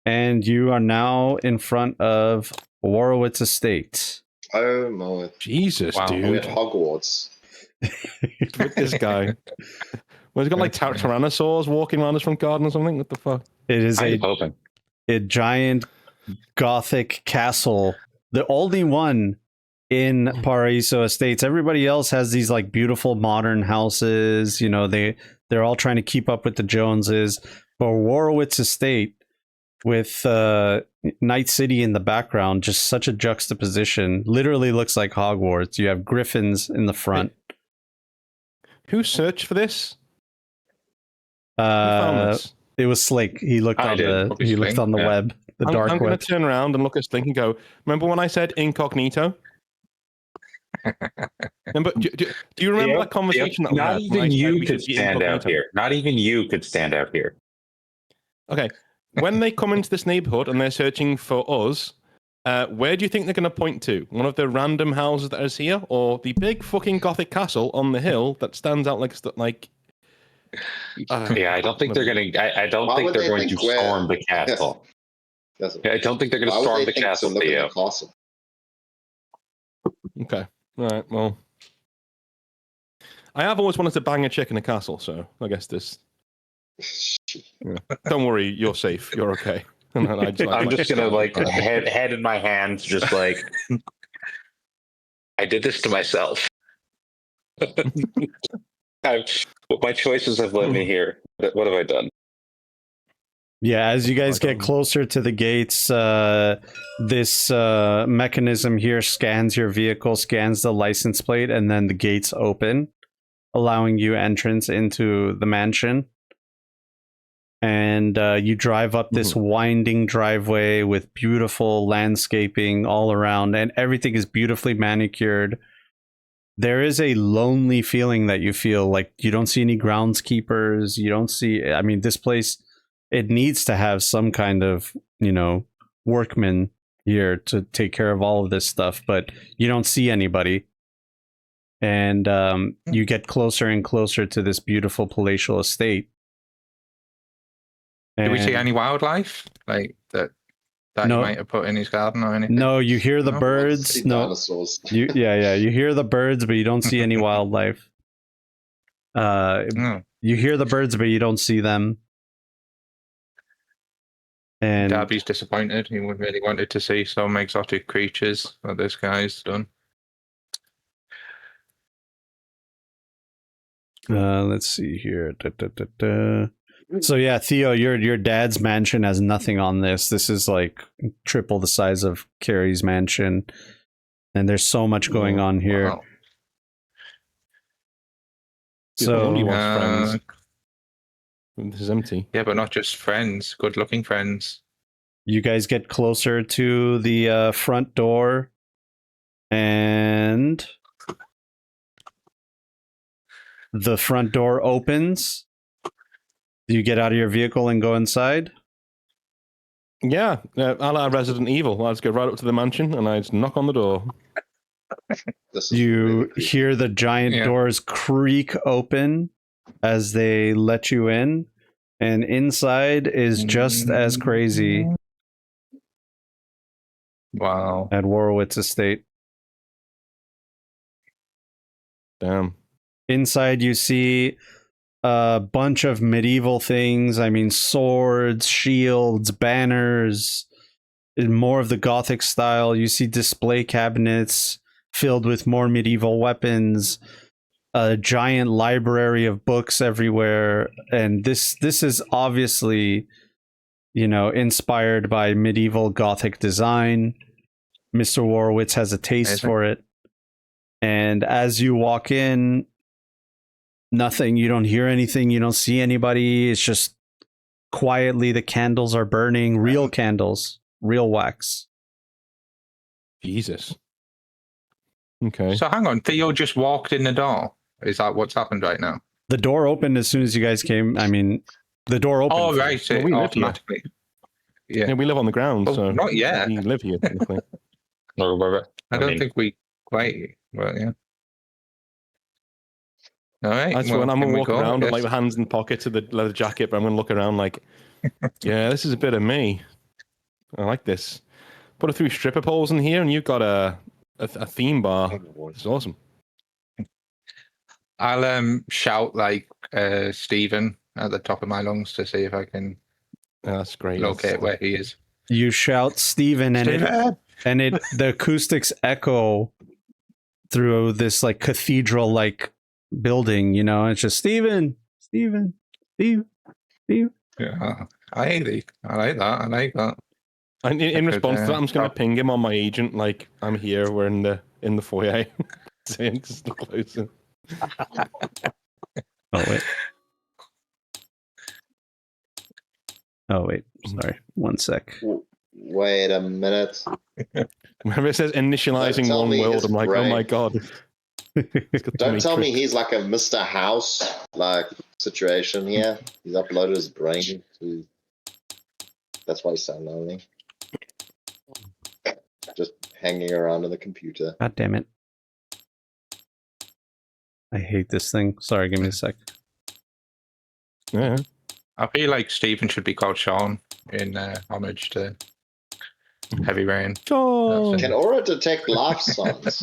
And you are now in front of Warowitz Estate. Oh my! Jesus, Wow. We're at dude. Hogwarts. With this guy. Well, he's got like tyrannosaurs walking around his front garden or something. What the fuck? It is I'm hoping. a giant Gothic castle, the only one in Paraiso Estates. Everybody else has these like beautiful modern houses. You know, they're all trying to keep up with the Joneses. But Warowitz Estate, with Night City in the background, just such a juxtaposition. Literally looks like Hogwarts. You have griffins in the front. Who searched for this? Who found this? It was Slake. He looked I on did. the Yeah. web, the dark I'm going web. to turn around and look at Slink and go, remember when I said incognito? Remember, do you remember that conversation that we had? Not when I even said you we could should be stand out incognito? here. Not even you could stand out here. Okay. When they come into this neighborhood and they're searching for us, where do you think they're going to point to? One of the random houses that is here, or the big fucking Gothic castle on the hill that stands out like? Yeah, I don't think they're going to. I don't Why think would they're they going to think we're- storm the castle. Yes. I don't think they're going to Why would storm they the think castle, to look at Theo. the castle? Okay. All right. Well, I have always wanted to bang a chick in a castle, so I guess this. Yeah. Don't worry, you're safe. You're okay. And then I'm just going to like head in my hands, just like I did this to myself. My choices have led me here. What have I done? Yeah, as you guys get closer to the gates, this mechanism here scans your vehicle, scans the license plate, and then the gates open, allowing you entrance into the mansion. And you drive up this winding driveway with beautiful landscaping all around, and everything is beautifully manicured. There is a lonely feeling that you feel, like you don't see any groundskeepers. You don't see, I mean, this place, it needs to have some kind of, workmen here to take care of all of this stuff, but you don't see anybody. And you get closer and closer to this beautiful palatial estate. Do we see And- any wildlife like that No. he might have put in his garden or anything? No, you hear the No? birds. See No, dinosaurs. you hear the birds, but you don't see any wildlife. No. You hear the birds, but you don't see them. And Darby's disappointed. He would really wanted to see some exotic creatures that this guy's done. let's see here. So yeah, Theo, your dad's mansion has nothing on this. This is like triple the size of Carrie's mansion, and there's so much going on here. Wow. So he wants friends. This is empty. Yeah, but not just friends, good-looking friends. you guys get closer to the front door, and the front door opens. Do you get out of your vehicle and go inside? Yeah, a la Resident Evil. I just go right up to the mansion and I just knock on the door. This is You really creepy. hear the giant doors creak open as they let you in, and inside is just as crazy Wow. at Warowitz Estate. Damn. Inside, you see a bunch of medieval things. I mean, swords, shields, banners, in more of the Gothic style. You see display cabinets filled with more medieval weapons, a giant library of books everywhere, and this is obviously, inspired by medieval Gothic design. Mr. Warowitz has a taste for it. And as you walk in, nothing, you don't hear anything, you don't see anybody. It's just quietly the candles are burning, real candles, real wax. Jesus. Okay. So hang on, Theo just walked in the door. Is that what's happened right now? The door opened as soon as you guys came. I mean, the door opened. Oh, right. Well, we live here. Automatically. Yeah, we live on the ground, Well, so not yet. we live here. Technically. I don't think we quite. Well, yeah. All right. That's well, when I'm can gonna we walk go, I around with guess? my hands in pockets of the leather jacket, but I'm gonna look around like, yeah, this is a bit of me. I like this. Put a few stripper poles in here, and you've got a theme bar. It's awesome. I'll shout like Stephen at the top of my lungs to see if I can Yeah, that's great. locate where he is. You shout Stephen, and the acoustics echo through this like cathedral like building. It's just Stephen. Yeah, I like that. And in could, response to that, I'm just gonna ping him on my agent, like I'm here. We're in the foyer. Saying just closer. Oh wait. Sorry. One sec. Wait a minute. Whenever it says initializing Don't tell one me world, his I'm like, oh brain. my god. Don't tell me he's like a Mr. House like situation here. He's uploaded his brain to. That's why he's so lonely. Just hanging around on the computer. God damn it. I hate this thing. Sorry, give me a sec. Yeah. I feel like Stephen should be called Sean in homage to Heavy Rain. Sean. Can Aura detect life signs?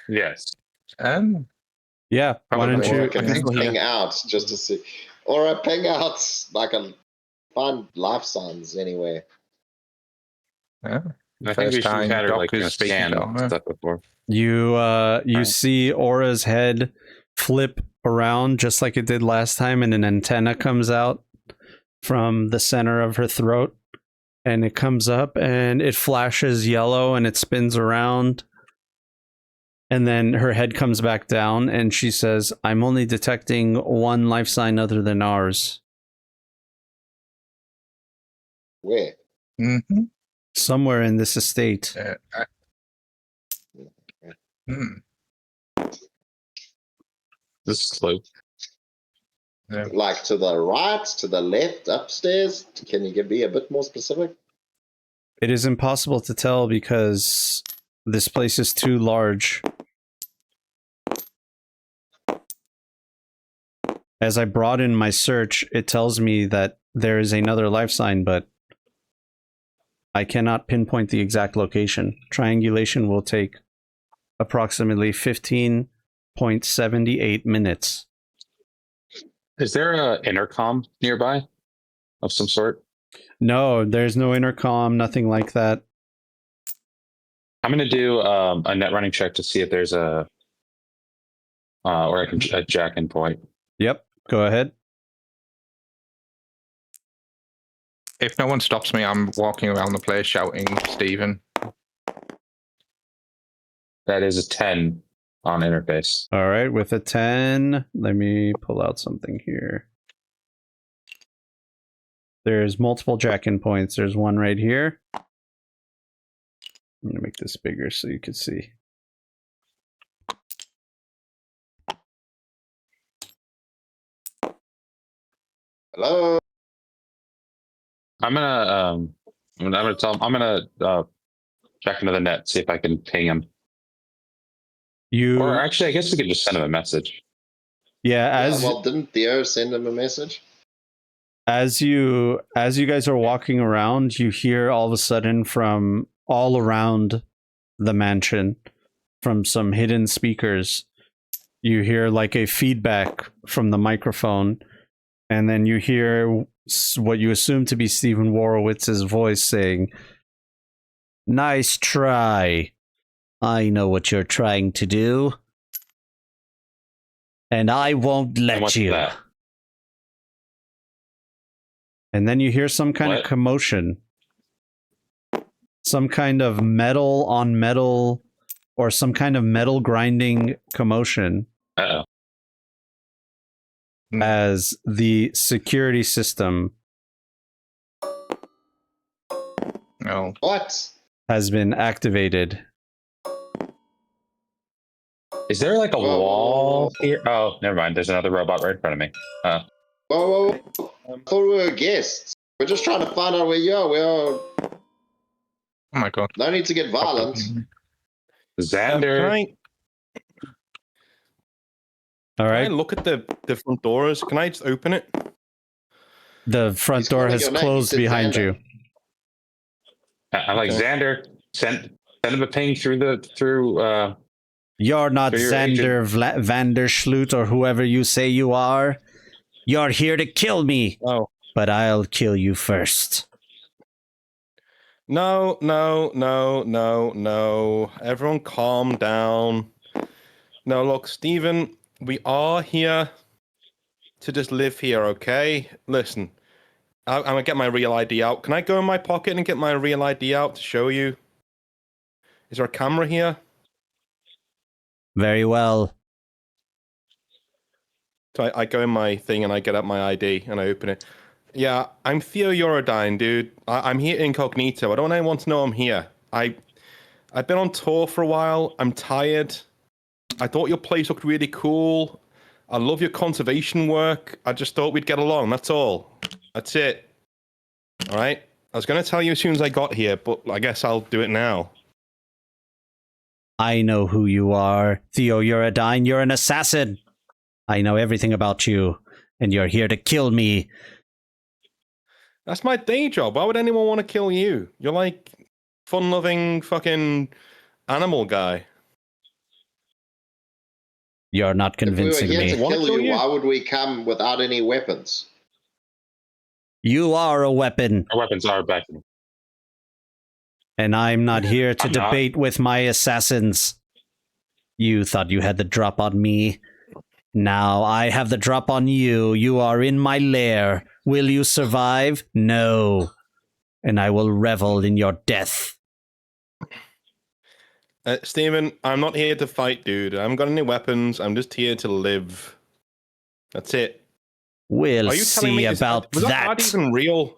Yes. Yeah. Why don't Probably. you? Or can ping out just to see? Or ping out like a find life signs anywhere. Yeah. I think we've time had her Doc like is speaking scan to her. stuff before. You see Aura's head flip around just like it did last time, and an antenna comes out from the center of her throat, and it comes up and it flashes yellow and it spins around, and then her head comes back down and she says, "I'm only detecting one life sign other than ours." Where? Mm-hmm. Somewhere in this estate. This is close. Like to the right, to the left, upstairs? Can you be a bit more specific? It is impossible to tell because this place is too large. As I broaden my search, it tells me that there is another life sign, but I cannot pinpoint the exact location. Triangulation will take approximately 15.78 minutes. Is there an intercom nearby of some sort? No, there's no intercom, nothing like that. I'm going to do a net running check to see if there's a jack in point. Yep, go ahead. If no one stops me, I'm walking around the place shouting Stephen. That is a 10 on interface. All right, with a 10, let me pull out something here. There's multiple jack-in points. There's one right here. I'm going to make this bigger so you can see. Hello. I'm gonna tell him. I'm gonna check into the net, see if I can ping him. Or actually, I guess we could just send him a message. Well, didn't Theo send him a message? As you guys are walking around, you hear all of a sudden from all around the mansion, from some hidden speakers, you hear like a feedback from the microphone, and then you hear what you assume to be Stephen Worowitz's voice saying, "Nice try. I know what you're trying to do, and I won't let you." That? And then you hear some kind of commotion. Some kind of metal on metal, or some kind of metal grinding commotion. Uh-oh. As the security system What? has been activated. Is there like a wall here? Oh, never mind. There's another robot right in front of me. Whoa. I thought we were guests. We're just trying to find out where you are. Oh my god. No need to get violent. Xander. All right. Can I look at the front doors? Can I just open it? The front door has closed behind you. I'm like, Xander, send him a ping through. You're not through your Xander Vanderschlut or whoever you say you are. You're here to kill me. Oh. But I'll kill you first. No. Everyone calm down. No, look, Stephen, we are here to just live here, okay? Listen, I'm going to get my real ID out. Can I go in my pocket and get my real ID out to show you? Is there a camera here? Very well. So I go in my thing and I get up my ID and I open it. Yeah, I'm Theo Eurodyne, dude. I'm here incognito. I don't want anyone to know I'm here. I've been on tour for a while. I'm tired. I thought your place looked really cool. I love your conservation work. I just thought we'd get along. That's all. That's it. All right? I was going to tell you as soon as I got here, but I guess I'll do it now. I know who you are. Theo Eurodyne, you're an assassin. I know everything about you, and you're here to kill me. That's my day job. Why would anyone want to kill you? You're like fun-loving fucking animal guy. You're not convincing me. If we were here me. to kill you, why would we come without any weapons? You are a weapon. Our weapons are back. And I'm not here to debate with my assassins. You thought you had the drop on me. Now I have the drop on you. You are in my lair. Will you survive? No. And I will revel in your death. Steven, I'm not here to fight, dude. I haven't got any weapons. I'm just here to live. That's it. We'll see about was that ad even real?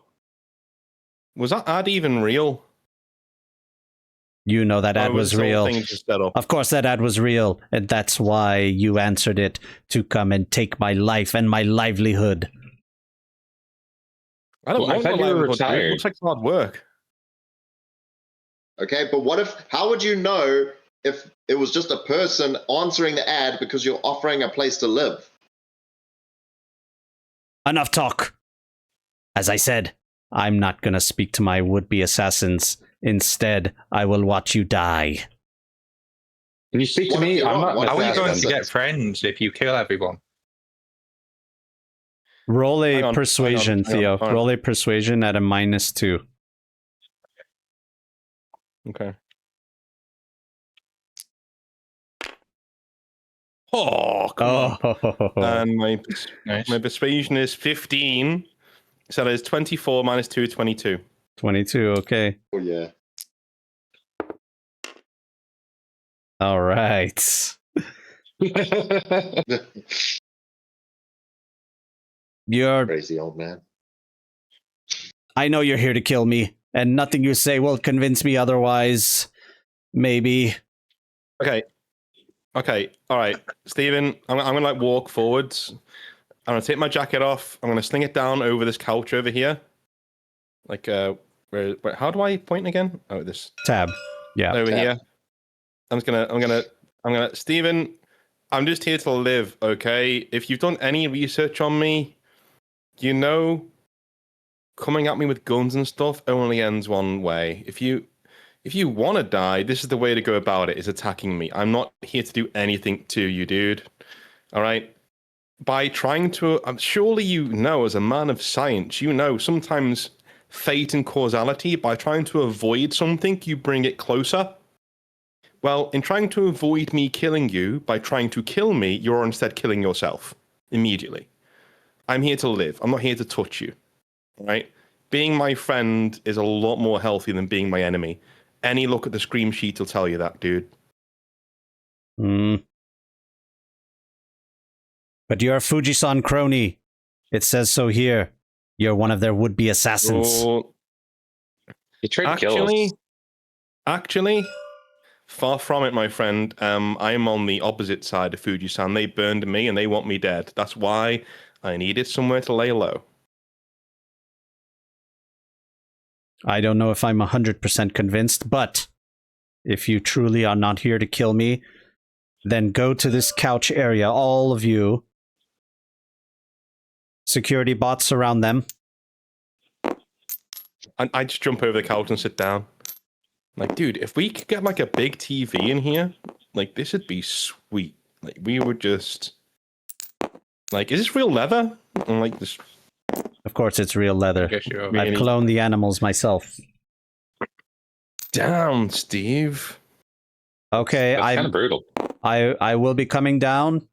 Was that ad even real? You know that ad was real. Of course that ad was real, and that's why you answered it, to come and take my life and my livelihood. I don't want you were retired. It looks like hard work. Okay, but how would you know if it was just a person answering the ad because you're offering a place to live? Enough talk. As I said, I'm not going to speak to my would-be assassins. Instead, I will watch you die. Can you speak to me? I'm not. How are you going to get friends if you kill everyone? Roll a persuasion, Theo. Roll a persuasion at a -2. Okay. Oh, come on. And my persuasion is 15. So that is 24 minus 2, 22. 22, okay. Oh, yeah. All right. You're crazy old man. I know you're here to kill me, and nothing you say will convince me otherwise. Maybe. Okay. All right. Steven, I'm going to walk forwards. I'm gonna take my jacket off. I'm gonna sling it down over this couch over here. Like, where how do I point again? Oh, this tab. Yeah. over Tab. here. I'm gonna. Steven, I'm just here to live. Okay. If you've done any research on me, you know, coming at me with guns and stuff only ends one way. If you want to die, this is the way to go about it, is attacking me. I'm not here to do anything to you, dude. All right? By trying to... surely you know, as a man of science, you know sometimes fate and causality, by trying to avoid something, you bring it closer. Well, in trying to avoid me killing you, by trying to kill me, you're instead killing yourself immediately. I'm here to live. I'm not here to touch you. All right? Being my friend is a lot more healthy than being my enemy. Any look at the scream sheet will tell you that, dude. But you're a Fujisan crony. It says so here. You're one of their would-be assassins. Oh, You tried to kill us. actually, far from it, my friend. I'm on the opposite side of Fujisan. They burned me and they want me dead. That's why I needed somewhere to lay low. I don't know if I'm 100% convinced, but if you truly are not here to kill me, then go to this couch area, all of you. Security bots surround them. I just jump over the couch and sit down. Like, dude, if we could get like a big TV in here, like this would be sweet. Like we would just, like, is this real leather? I'm like this. Of course, it's real leather. Guess you're I've Really? cloned the animals myself. Damn, Steve. Okay, That's kind of brutal. I will be coming down.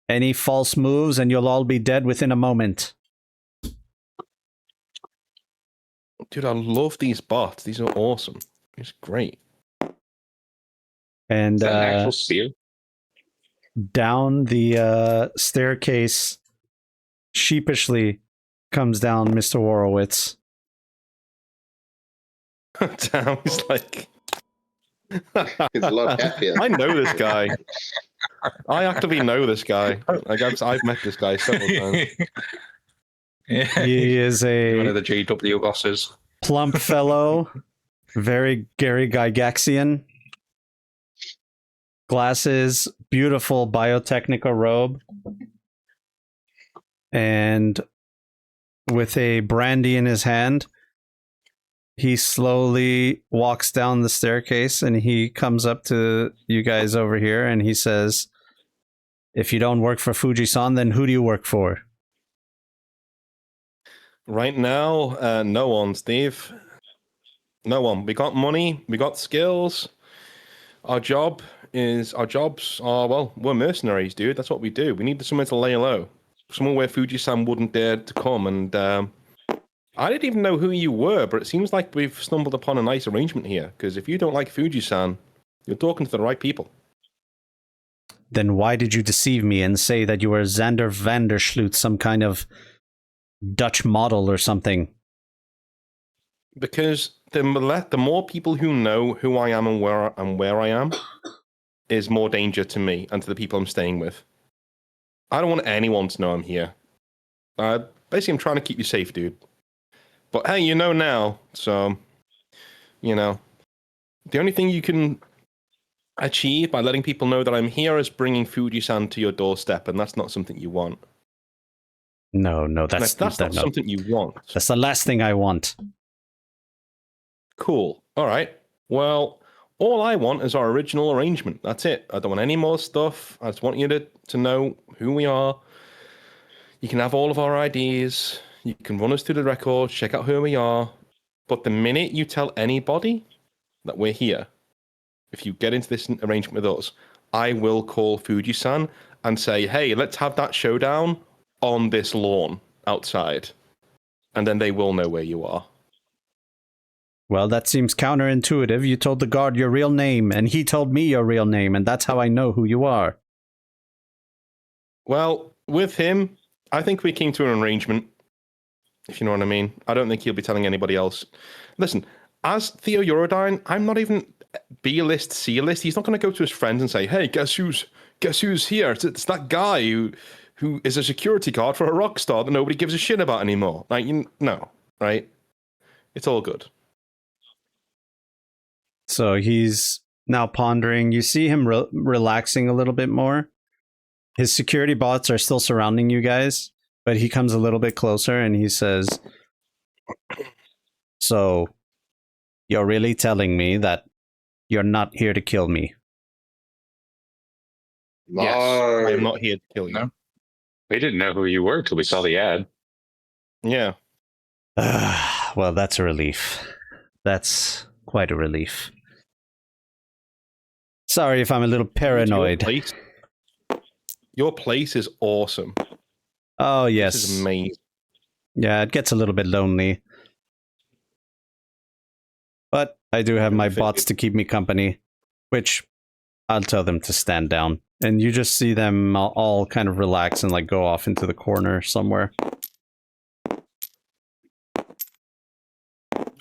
Any false moves, and you'll all be dead within a moment. Dude, I love these bots. These are awesome. It's great. And Is that an actual spear? down the staircase, sheepishly comes down Mr. Horowitz. Damn, he's like. He's a lot happier. I know this guy. I actively know this guy. Like I've met this guy several times. He is One a of the GW bosses. plump fellow, very Gary Gygaxian. Glasses, beautiful Biotechnica robe, and with a brandy in his hand, he slowly walks down the staircase and he comes up to you guys over here and he says, "If you don't work for Fujisan, then who do you work for?" Right now, no one, Steve. No one. We got money. We got skills. Our jobs are, well, we're mercenaries, dude. That's what we do. We need somewhere to lay low. Somewhere where Fujisan wouldn't dare to come. And I didn't even know who you were, but it seems like we've stumbled upon a nice arrangement here. Because if you don't like Fujisan, you're talking to the right people. Then why did you deceive me and say that you were Xander Vandersloot, some kind of Dutch model or something? Because the more people who know who I am and where I am is more danger to me and to the people I'm staying with. I don't want anyone to know I'm here. Basically, I'm trying to keep you safe, dude. But hey, you know now, so, you know, the only thing you can achieve by letting people know that I'm here is bringing Fuji-san to your doorstep, and that's not something you want. No, that's not something you want. That's the last thing I want. Cool. All right. Well, all I want is our original arrangement. That's it. I don't want any more stuff. I just want you to know who we are. You can have all of our IDs. You can run us through the records, check out who we are. But the minute you tell anybody that we're here, if you get into this arrangement with us, I will call Fuji-san and say, hey, let's have that showdown on this lawn outside. And then they will know where you are. Well, that seems counterintuitive. You told the guard your real name, and he told me your real name, and that's how I know who you are. Well, with him, I think we came to an arrangement, if you know what I mean. I don't think he'll be telling anybody else. Listen, as Theo Eurodyne, I'm not even B-list, C-list. He's not going to go to his friends and say, hey, guess who's here? It's that guy who is a security guard for a rock star that nobody gives a shit about anymore. Like, no, right? It's all good. So he's now pondering. You see him relaxing a little bit more. His security bots are still surrounding you guys, but he comes a little bit closer and he says, "So, you're really telling me that you're not here to kill me?" Yes, No. I'm not here to kill you. No. We didn't know who you were till we saw the ad. Yeah. Well, that's a relief. That's quite a relief. Sorry if I'm a little paranoid. Your place is awesome. Oh, yes. This is amazing. Yeah, it gets a little bit lonely. But I do have my bots to keep me company, which I'll tell them to stand down. And you just see them all kind of relax and like go off into the corner somewhere.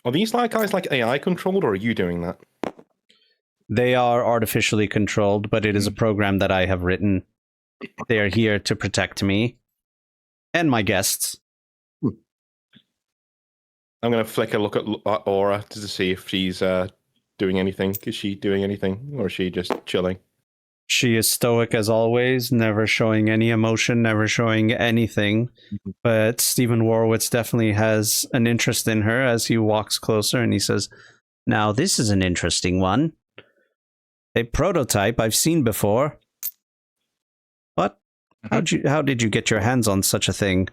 Are these guys like AI controlled, or are you doing that? They are artificially controlled, but it is a program that I have written. They are here to protect me and my guests. I'm going to flick a look at Aura to see if she's doing anything. Is she doing anything, or is she just chilling? She is stoic as always, never showing any emotion, never showing anything. But Stephen Warwitz definitely has an interest in her as he walks closer and he says, "Now, this is an interesting one. A prototype I've seen before. But how did you get your hands on such a thing?"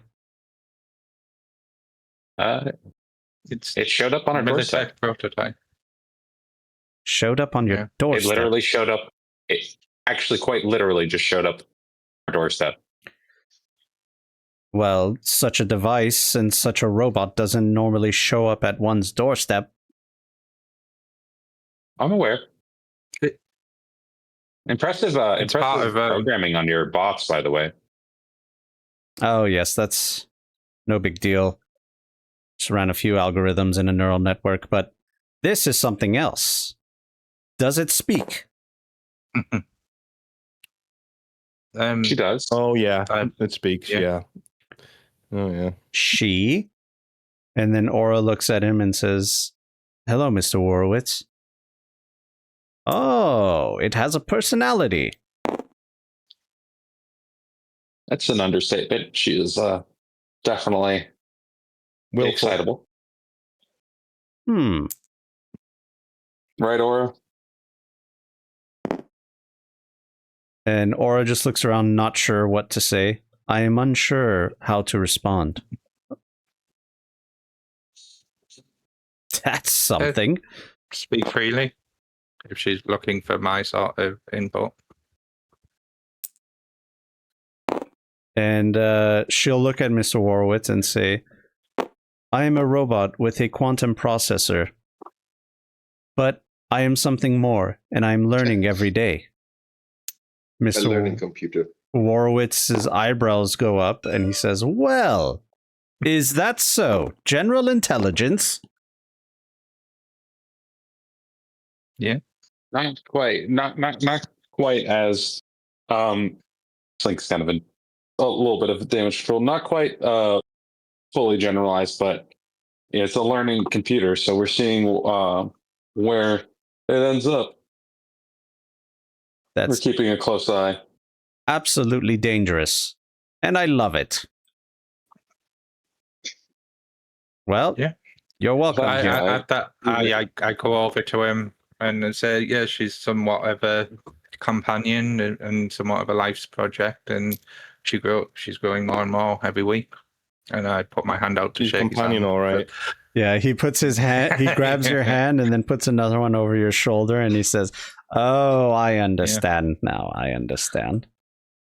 It showed up on our doorstep. Prototype. Showed up on your doorstep. It literally showed up. It actually quite literally just showed up on our doorstep. Well, such a device and such a robot doesn't normally show up at one's doorstep. I'm aware. Impressive programming on your bots, by the way. Oh, yes, that's no big deal. Just ran a few algorithms in a neural network, but this is something else. Does it speak? She does. Oh, yeah. It speaks, yeah. Oh, yeah. She? And then Aura looks at him and says, "Hello, Mr. Warwitz." "Oh, it has a personality." That's an understatement. She is definitely excitable. Right, Aura? And Aura just looks around, not sure what to say. I am unsure how to respond. That's something. Speak freely if she's looking for my sort of input. And she'll look at Mr. Warwitz and say, "I am a robot with a quantum processor, but I am something more, and I'm learning every day." A learning computer. Warwitz's eyebrows go up, and he says, "Well, is that so? General intelligence?" Yeah. Not quite. Not quite as it's like kind of a little bit of damage control. Not quite fully generalized, but it's a learning computer. So we're seeing where it ends up. We're That's keeping a close eye. absolutely dangerous, and I love it. Well, Yeah. You're welcome. I go over to him and say, yeah, she's somewhat of a companion and somewhat of a life's project, and she's growing more and more every week. And I put my hand out to shake his hand. All right. Yeah, he puts his hand, he grabs your hand and then puts another one over your shoulder and he says, "Oh, I understand now. I understand.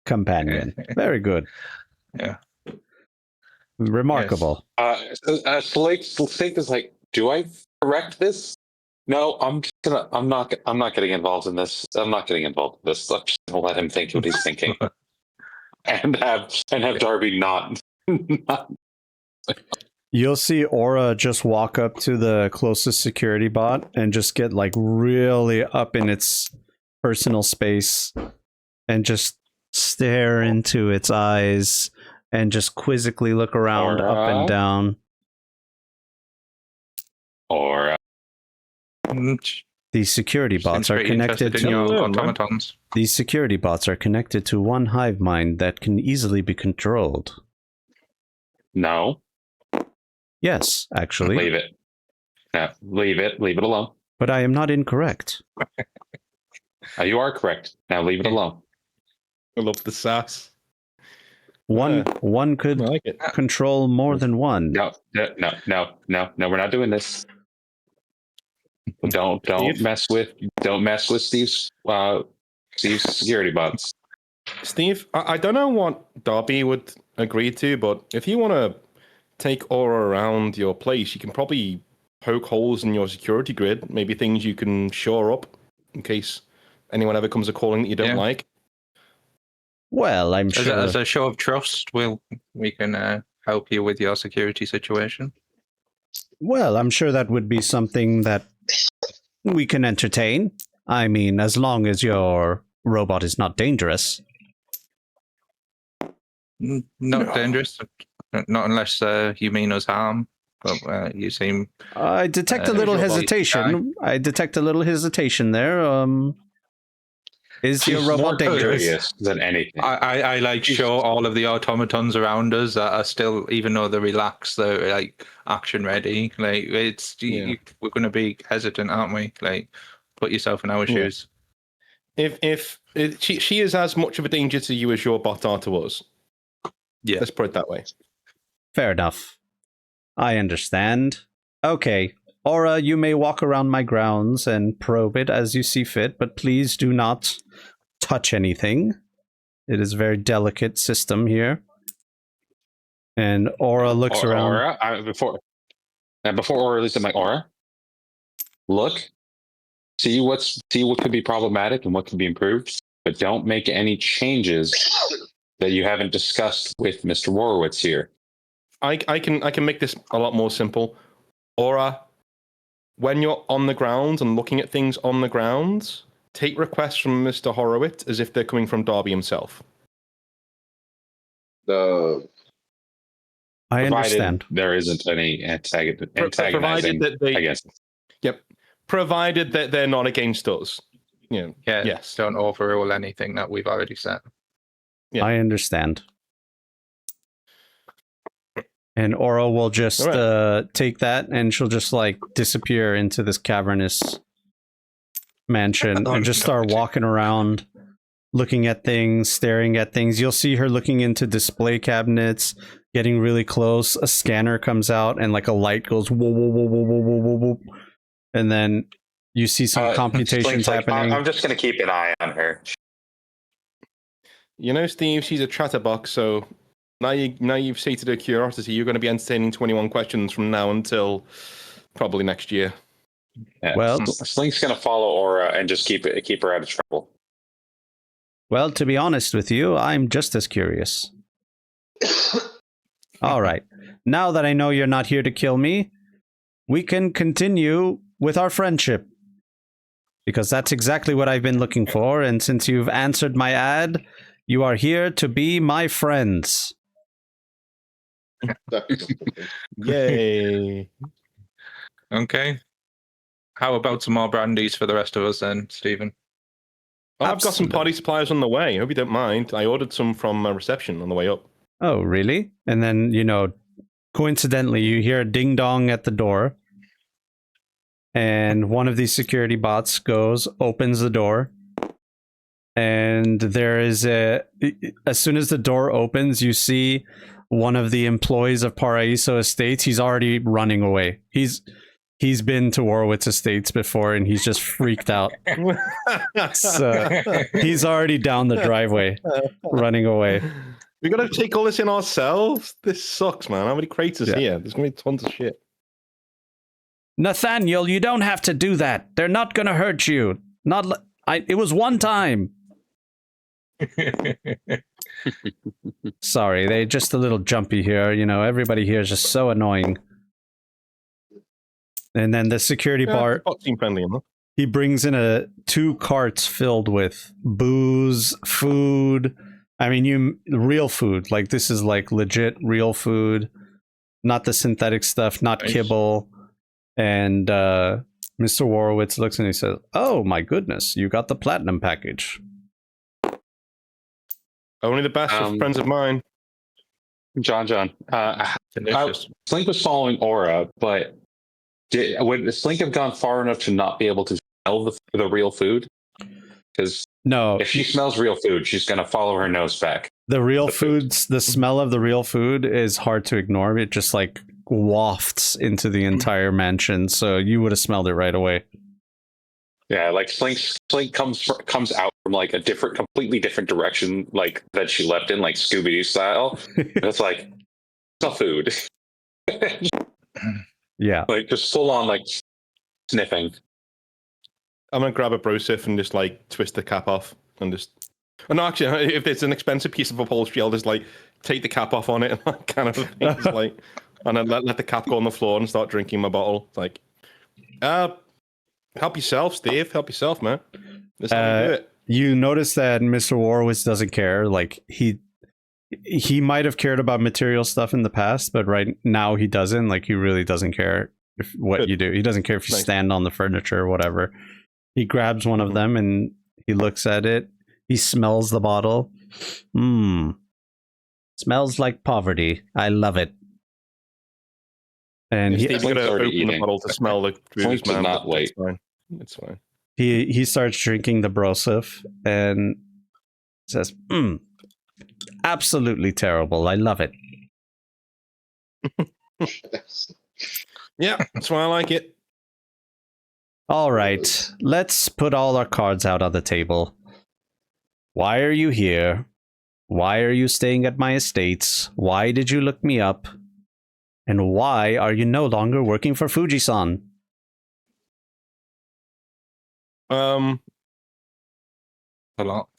Companion. Very good." Yeah. Remarkable. Slake is like, do I correct this? No, I'm not getting involved in this. I'm not getting involved in this. I'm just gonna let him think what he's thinking. and have Darby not You'll see Aura just walk up to the closest security bot and just get like really up in its personal space and just stare into its eyes and just quizzically look around up and Aura? down. Or These security bots Seems are pretty connected interested in to your Yeah, automatons. these security bots are connected to one hive mind that can easily be controlled. no, Yes, actually, leave it. No, leave it. Leave it alone. but I am not incorrect. You are correct. Now leave it alone. I love the sass. One I could like it. control more than one. No. We're not doing this. Don't Steve? mess with Steve's security bots. Steve, I don't know what Darby would agree to, but if you want to take Aura around your place, you can probably poke holes in your security grid, maybe things you can shore up in case anyone ever comes a calling that you don't Yeah. like. Well, I'm As, sure. as a show of trust, we can help you with your security situation. Well, I'm sure that would be something that we can entertain. I mean, as long as your robot is not dangerous. Not dangerous, not unless you mean us harm. But you seem I detect a Is little your body hesitation. I detect a little hesitation there. Is your She's robot more dangerous? curious than anything. I like show all of the automatons around us that are still, even though they're relaxed, they're like action ready. Like we're going to be hesitant, aren't we? Like, put yourself in our shoes. If she is as much of a danger to you as your bot are to us. Yeah. Let's put it that way. Fair enough. I understand. Okay. Aura, you may walk around my grounds and probe it as you see fit, but please do not touch anything. It is a very delicate system here. And Aura looks around. Aura, before Aura releases my Aura, look, see what could be problematic and what can be improved, but don't make any changes that you haven't discussed with Mr. Warowitz here. I can make this a lot more simple. Aura, when you're on the ground and looking at things on the ground, take requests from Mr. Horowitz as if they're coming from Darby himself. The I Provided understand. there isn't any antagonizing Provided that they, against. yep. Provided that they're not against us. Yeah. Yes. Don't overrule anything that we've already said. Yeah. I understand. And Aura will just take that and she'll just like disappear into this cavernous mansion and just start walking around, looking at things, staring at things. You'll see her looking into display cabinets, getting really close. A scanner comes out and like a light goes whoa, whoa, whoa, whoa, whoa, whoa, whoa, whoa. And then you see some computations happening. I'm just going to keep an eye on her. You know, Steve, she's a chatterbox, so now you've sated her curiosity. You're going to be entertaining 21 questions from now until probably next year. Yeah. Well- Slink's going to follow Aura and just keep her out of trouble. Well, to be honest with you, I'm just as curious. All right. Now that I know you're not here to kill me, we can continue with our friendship. Because that's exactly what I've been looking for, and since you've answered my ad, you are here to be my friends. Yay. Okay. How about some more brandies for the rest of us then, Stephen? I've got some Absolutely. party supplies on the way. Hope you don't mind. I ordered some from reception on the way up. Oh, really? And then, coincidentally, you hear a ding dong at the door. And one of these security bots opens the door. And there is as soon as the door opens, you see one of the employees of Paraiso Estates. He's already running away. He's been to Warowitz Estates before, and he's just freaked out. So he's already down the driveway, running away. We got to take all this in ourselves. This sucks, man. How many crates is here? There's gonna be tons of shit. Nathaniel, you don't have to do that. They're not going to hurt you. It was one time. Sorry, they're just a little jumpy here. Everybody here is just so annoying. And then the security bar, Bot seem friendly enough. he brings in 2 carts filled with booze, food, I mean, real food. Like, this is like legit real food, not the synthetic stuff, not Nice. kibble. And Mr. Warowitz looks and he says, "Oh my goodness, you got the platinum package." Only the best of friends of mine. John, Delicious. Slink was following Aura, but would Slink have gone far enough to not be able to smell the real food? Because No, if she smells real food, she's going to follow her nose back. the real the food. foods, the smell of the real food is hard to ignore. It just like wafts into the entire mansion, so you would have smelled it right away. Yeah, like Slink comes out from like a completely different direction, like that she left in, like Scooby-Doo style. And it's like, it's not food. Yeah. Like just full on like sniffing. I'm gonna grab a brosif and just like twist the cap off and just. Oh, no, actually, if it's an expensive piece of upholstery, I'll just like take the cap off on it and like kind of just, like, and then let the cap go on the floor and start drinking my bottle. It's like, help yourself, Steve. Help yourself, man. That's how we do it. You notice that Mr. Warowitz doesn't care. Like he might have cared about material stuff in the past, but right now he doesn't. Like, he really doesn't care what Good. you do. He doesn't care if you Nice. stand on the furniture or whatever. He grabs one of them and he looks at it. He smells the bottle. Smells like poverty. I love it. And Steve's Slink's gonna already open the eating. bottle to smell the booze, Slink did man. not but wait. It's fine. It's fine. he starts drinking the brosif and says, absolutely terrible. I love it. Yeah, that's why I like it. All right, let's put all our cards out on the table. Why are you here? Why are you staying at my estates? Why did you look me up? And why are you no longer working for Fuji-san? Um, A lot.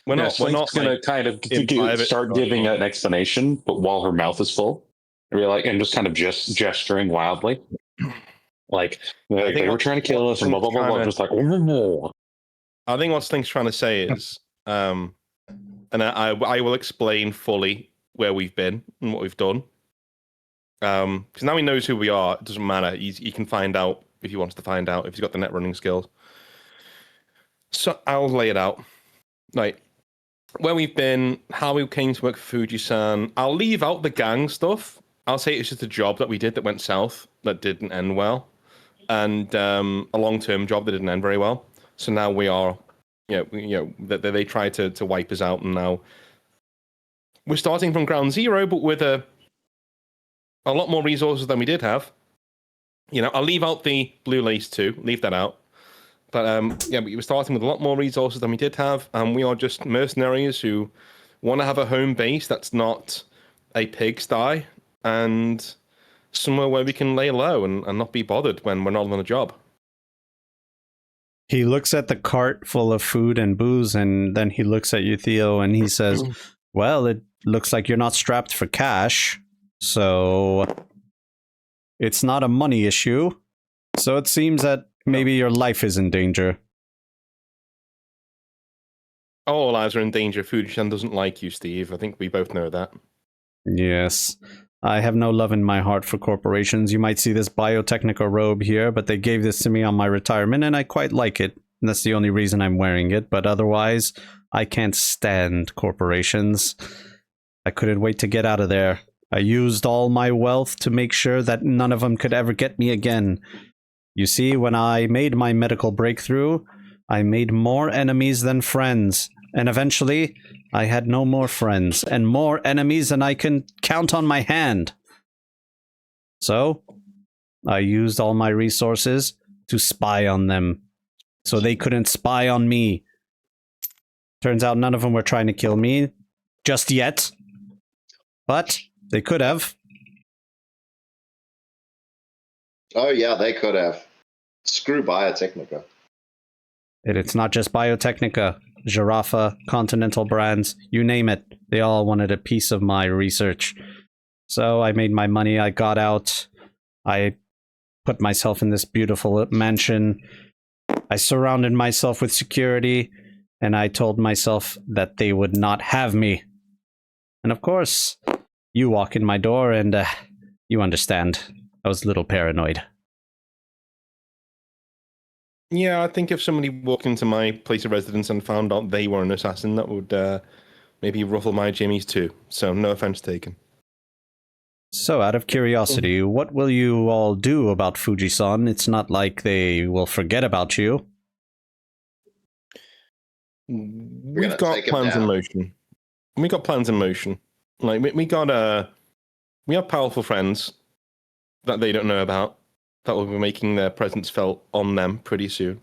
we're not. We're Slink's not gonna like, kind of in private, start not giving sure. an explanation, but while her mouth is full, and just kind of gesturing wildly, like think they were what- trying to kill us and blah blah blah, blah. kinda- Just like, oh, I think what Slink's trying to say is, and I will explain fully where we've been and what we've done. Because now he knows who we are. It doesn't matter. He can find out if he wants to find out, if he's got the net running skills. So I'll lay it out. Like, where we've been, how we came to work for Fuji-san. I'll leave out the gang stuff. I'll say it's just a job that we did that went south, that didn't end well. And a long-term job that didn't end very well. So now we are, they tried to wipe us out, and now we're starting from ground zero, but with a lot more resources than we did have. I'll leave out the Blue Lace too. Leave that out. But we were starting with a lot more resources than we did have, and we are just mercenaries who want to have a home base that's not a pigsty and somewhere where we can lay low and not be bothered when we're not on the job. He looks at the cart full of food and booze, and then he looks at you, Theo, and he says, well, it looks like you're not strapped for cash, so it's not a money issue. So it seems that maybe your life is in danger. All lives are in danger. Fuji-san doesn't like you, Steve. I think we both know that. Yes. I have no love in my heart for corporations. You might see this Biotechnica robe here, but they gave this to me on my retirement, and I quite like it. And that's the only reason I'm wearing it, but otherwise, I can't stand corporations. I couldn't wait to get out of there. I used all my wealth to make sure that none of them could ever get me again. You see, when I made my medical breakthrough, I made more enemies than friends, and eventually, I had no more friends, and more enemies than I can count on my hand. So, I used all my resources to spy on them, so they couldn't spy on me. Turns out none of them were trying to kill me, just yet. But, they could have. Oh, yeah, they could have. Screw Biotechnica. And it's not just Biotechnica, Giraffa, Continental Brands, you name it. They all wanted a piece of my research. So I made my money, I got out. I put myself in this beautiful mansion. I surrounded myself with security. and I told myself that they would not have me. And of course, you walk in my door and you understand. I was a little paranoid. Yeah, I think if somebody walked into my place of residence and found out they were an assassin, that would maybe ruffle my jimmies too. So no offense taken. So, out of curiosity, what will you all do about Fuji-san? It's not like they will forget about you. We've gonna got take 'em plans in down. motion. We got plans in motion. Like we have powerful friends that they don't know about that will be making their presence felt on them pretty soon.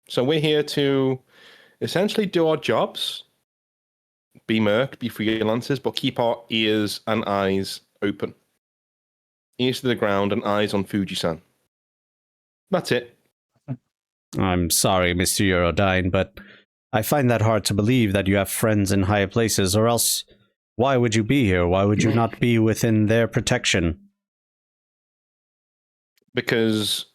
So we're here to essentially do our jobs, be merc, be freelancers, but keep our ears and eyes open. Ears to the ground and eyes on Fuji-san. That's it. I'm sorry, Mr. Eurodyne, but I find that hard to believe that you have friends in high places, or else why would you be here? Why would you not be within their protection? Because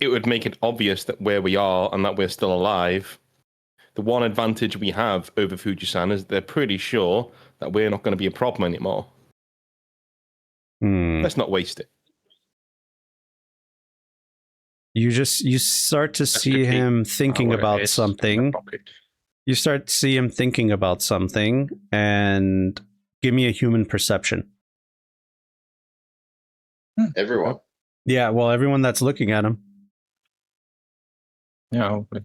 it would make it obvious that where we are and that we're still alive. The one advantage we have over Fuji-san is they're pretty sure that we're not going to be a problem anymore. Let's not waste it. You start to That's see the key. him thinking Where it about is in the something. pocket. You start to see him thinking about something, and give me a human perception. Everyone. Yeah, well, everyone that's looking at him. Yeah, hopefully.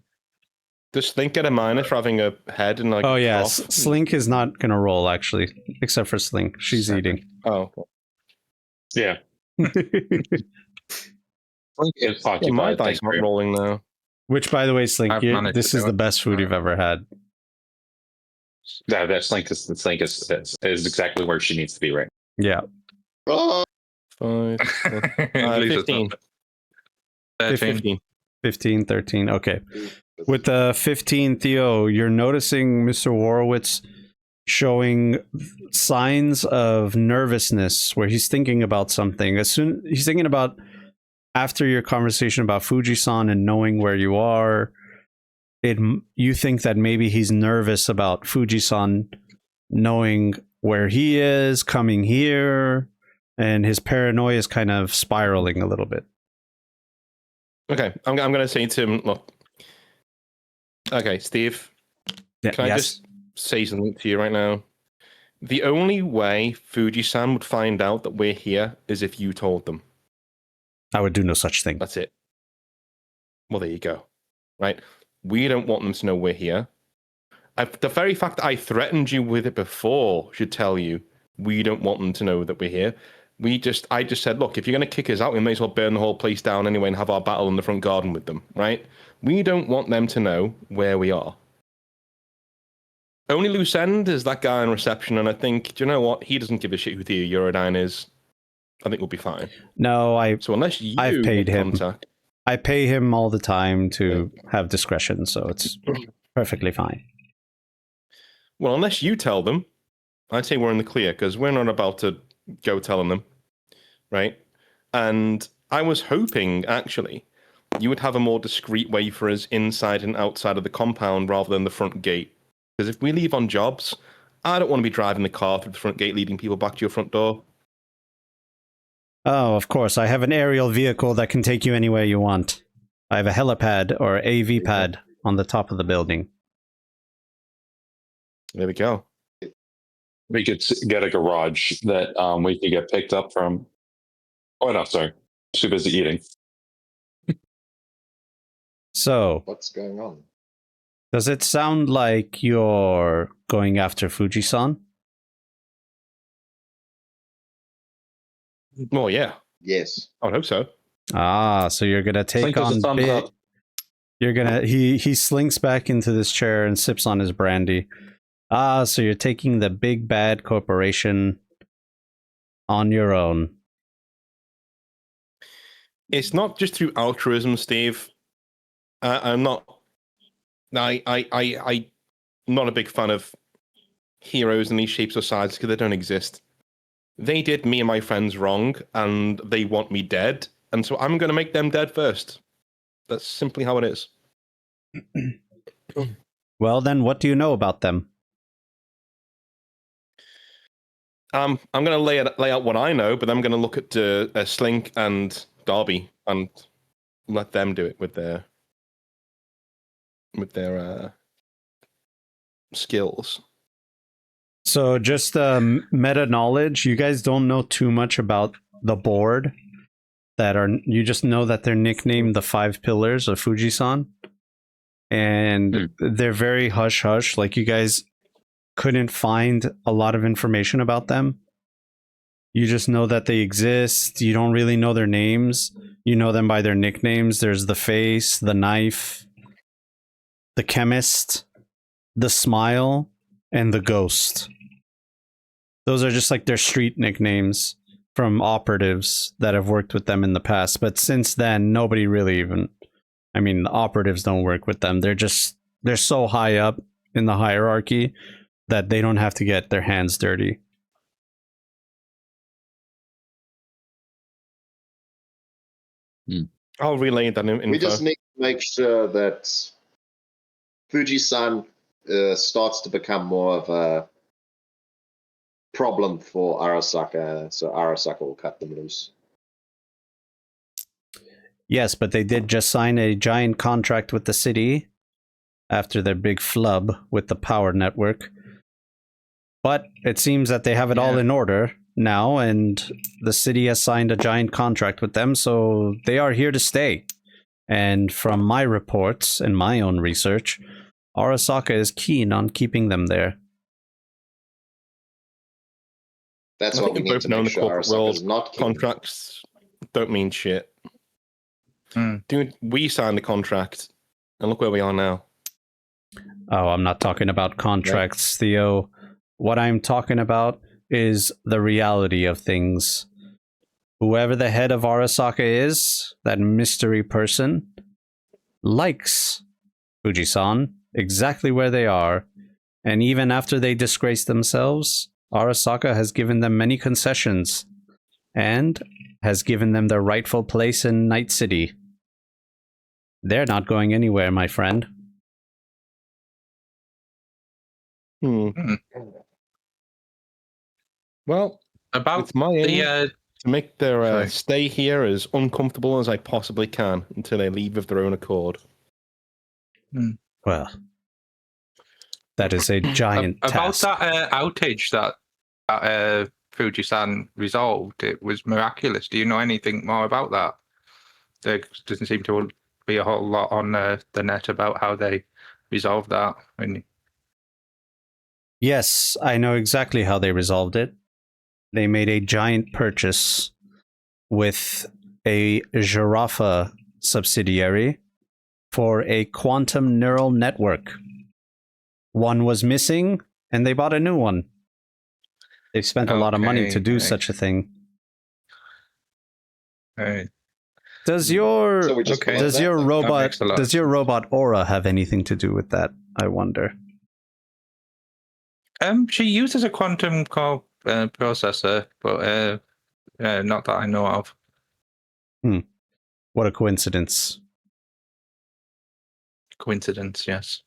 Does Slink get a minus for having a head and like Oh a yeah, trough? Slink is not going to roll, actually, except for Slink. She's 7. eating. Oh, Yeah. It's yeah, my occupied. dice aren't rolling now. Which, by the way, Slink, I've managed this to is do the it. best food you've ever had. Yeah, that Slink is exactly where she needs to be right. Yeah. Oh, 5, At least it's 15. not 13. 15. 15, 13. Okay. With the 15, Theo, you're noticing Mr. Warowitz showing signs of nervousness where he's thinking about something. He's thinking about after your conversation about Fuji-san and knowing where you are, you think that maybe he's nervous about Fuji-san knowing where he is, coming here, and his paranoia is kind of spiraling a little bit. Okay, I'm going to say to him, look. Okay, Steve, can I just say something to you right now? The only way Fuji-san would find out that we're here is if you told them. I would do no such thing. That's it. Well, there you go. Right? We don't want them to know we're here. The very fact that I threatened you with it before should tell you we don't want them to know that we're here. I just said, look, if you're going to kick us out, we may as well burn the whole place down anyway and have our battle in the front garden with them, right? We don't want them to know where we are. Only loose end is that guy in reception, and I think, do you know what? He doesn't give a shit who Theo Eurodyne is. I think we'll be fine. No, So unless you I've paid make him. contact, I pay him all the time to have discretion, so it's perfectly fine. well, unless you tell them, I'd say we're in the clear because we're not about to go telling them, right? And I was hoping, actually, you would have a more discreet way for us inside and outside of the compound rather than the front gate. Because if we leave on jobs, I don't want to be driving the car through the front gate, leading people back to your front door. Oh, of course. I have an aerial vehicle that can take you anywhere you want. I have a helipad or AV pad on the top of the building. There we go. We could get a garage that we could get picked up from. Oh no, sorry, too busy eating. So, what's going on? does it sound like you're going after Fuji-san? Well, yeah, Yes. I would hope so. Ah, so you're gonna take Slink does a on thumbs big. up. You're gonna he slinks back into this chair and sips on his brandy. Ah, so you're taking the big bad corporation on your own. It's not just through altruism, Steve. I'm not. I'm not a big fan of heroes in these shapes or sizes because they don't exist. They did me and my friends wrong, and they want me dead, and so I'm going to make them dead first. That's simply how it is. Well, then, what do you know about them? I'm going to lay out what I know, but I'm going to look at Slink and Darby and let them do it with their skills. So, just meta knowledge. You guys don't know too much about the board. You just know that they're nicknamed the Five Pillars of Fujisan, and they're very hush hush. Like, you guys couldn't find a lot of information about them. You just know that they exist. You don't really know their names. You know them by their nicknames. There's the Face, the Knife, the Chemist, the Smile, and the Ghost. Those are just like their street nicknames from operatives that have worked with them in the past. But since then, nobody really even... I mean, the operatives don't work with them. They're so high up in the hierarchy that they don't have to get their hands dirty. I'll relay that info. We just need to make sure that Fujisan starts to become more of a problem for Arasaka, so Arasaka will cut them loose. Yes, but they did just sign a giant contract with the city after their big flub with the power network. But it seems that they have it all in order now, and the city has signed a giant contract with them, so they are here to stay. And from my reports and my own research, Arasaka is keen on keeping them there. That's I what think we need to make sure Arasaka is not keen. Contracts don't mean shit. Dude, we signed the contract, and look where we are now. Oh, I'm not talking about contracts, Theo. What I'm talking about is the reality of things. Whoever the head of Arasaka is, that mystery person, likes Fujisan exactly where they are, and even after they disgrace themselves, Arasaka has given them many concessions and has given them their rightful place in Night City. They're not going anywhere, my friend. Well, About it's my aim the to make their stay here as uncomfortable as I possibly can until they leave of their own accord. Well, that is a giant about task. that outage that Fujisan resolved. It was miraculous. Do you know anything more about that? There doesn't seem to be a whole lot on the net about how they resolved that. Yes, I know exactly how they resolved it. They made a giant purchase with a Giraffa subsidiary for a quantum neural network. One was missing, and they bought a new one. They've spent a lot of money to do such a thing. Does your robot Aura have anything to do with that? I wonder. She uses a quantum core processor, but not that I know of. What a coincidence. Coincidence, yes.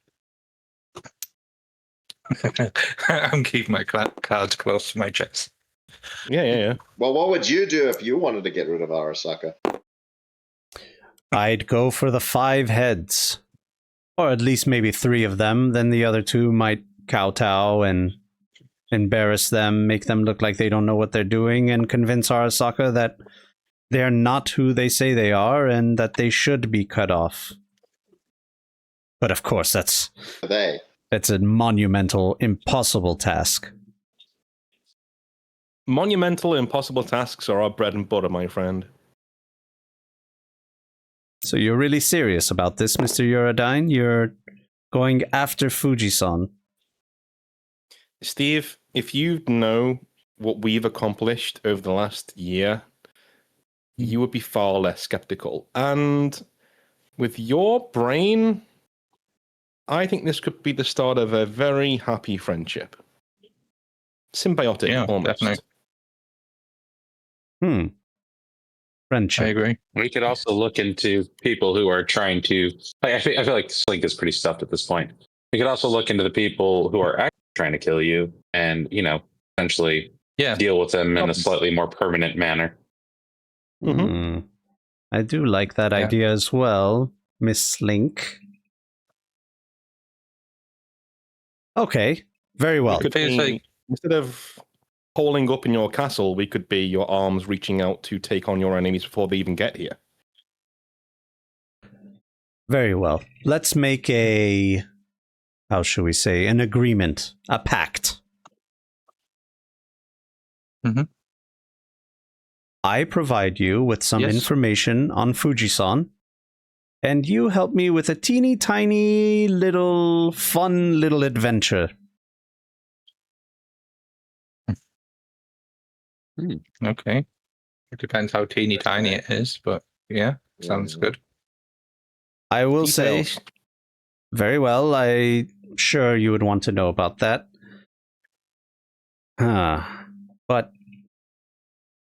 I'm keeping my cards close to my chest. Yeah. Well, what would you do if you wanted to get rid of Arasaka? I'd go for the 5 heads. Or at least maybe 3 of them. Then the other 2 might kowtow and embarrass them, make them look like they don't know what they're doing, and convince Arasaka that they're not who they say they are and that they should be cut off. But of course, that's a monumental, impossible task. Monumental, impossible tasks are our bread and butter, my friend. So you're really serious about this, Mr. Uradine? You're going after Fujisan? Steve, if you know what we've accomplished over the last year, you would be far less skeptical. And with your brain, I think this could be the start of a very happy friendship. Symbiotic, almost. Definitely. Friendship. I agree. We could also look into people who are trying to. I feel like Slink is pretty stuffed at this point. We could also look into the people who are actually trying to kill you, and essentially Yeah. deal with them in a slightly more permanent manner. Mhm. I do like that idea as well, Miss Slink. Okay, very well. Could Feels be, like- instead of holding up in your castle, we could be your arms reaching out to take on your enemies before they even get here. Very well. Let's make a, how should we say, an agreement, a pact. Mhm. I provide you with some Yes. information on Fujisan, and you help me with a teeny tiny little fun little adventure. Okay. It depends how teeny tiny it is, but yeah, sounds good. I will Details. say, very well, I'm sure you would want to know about that. But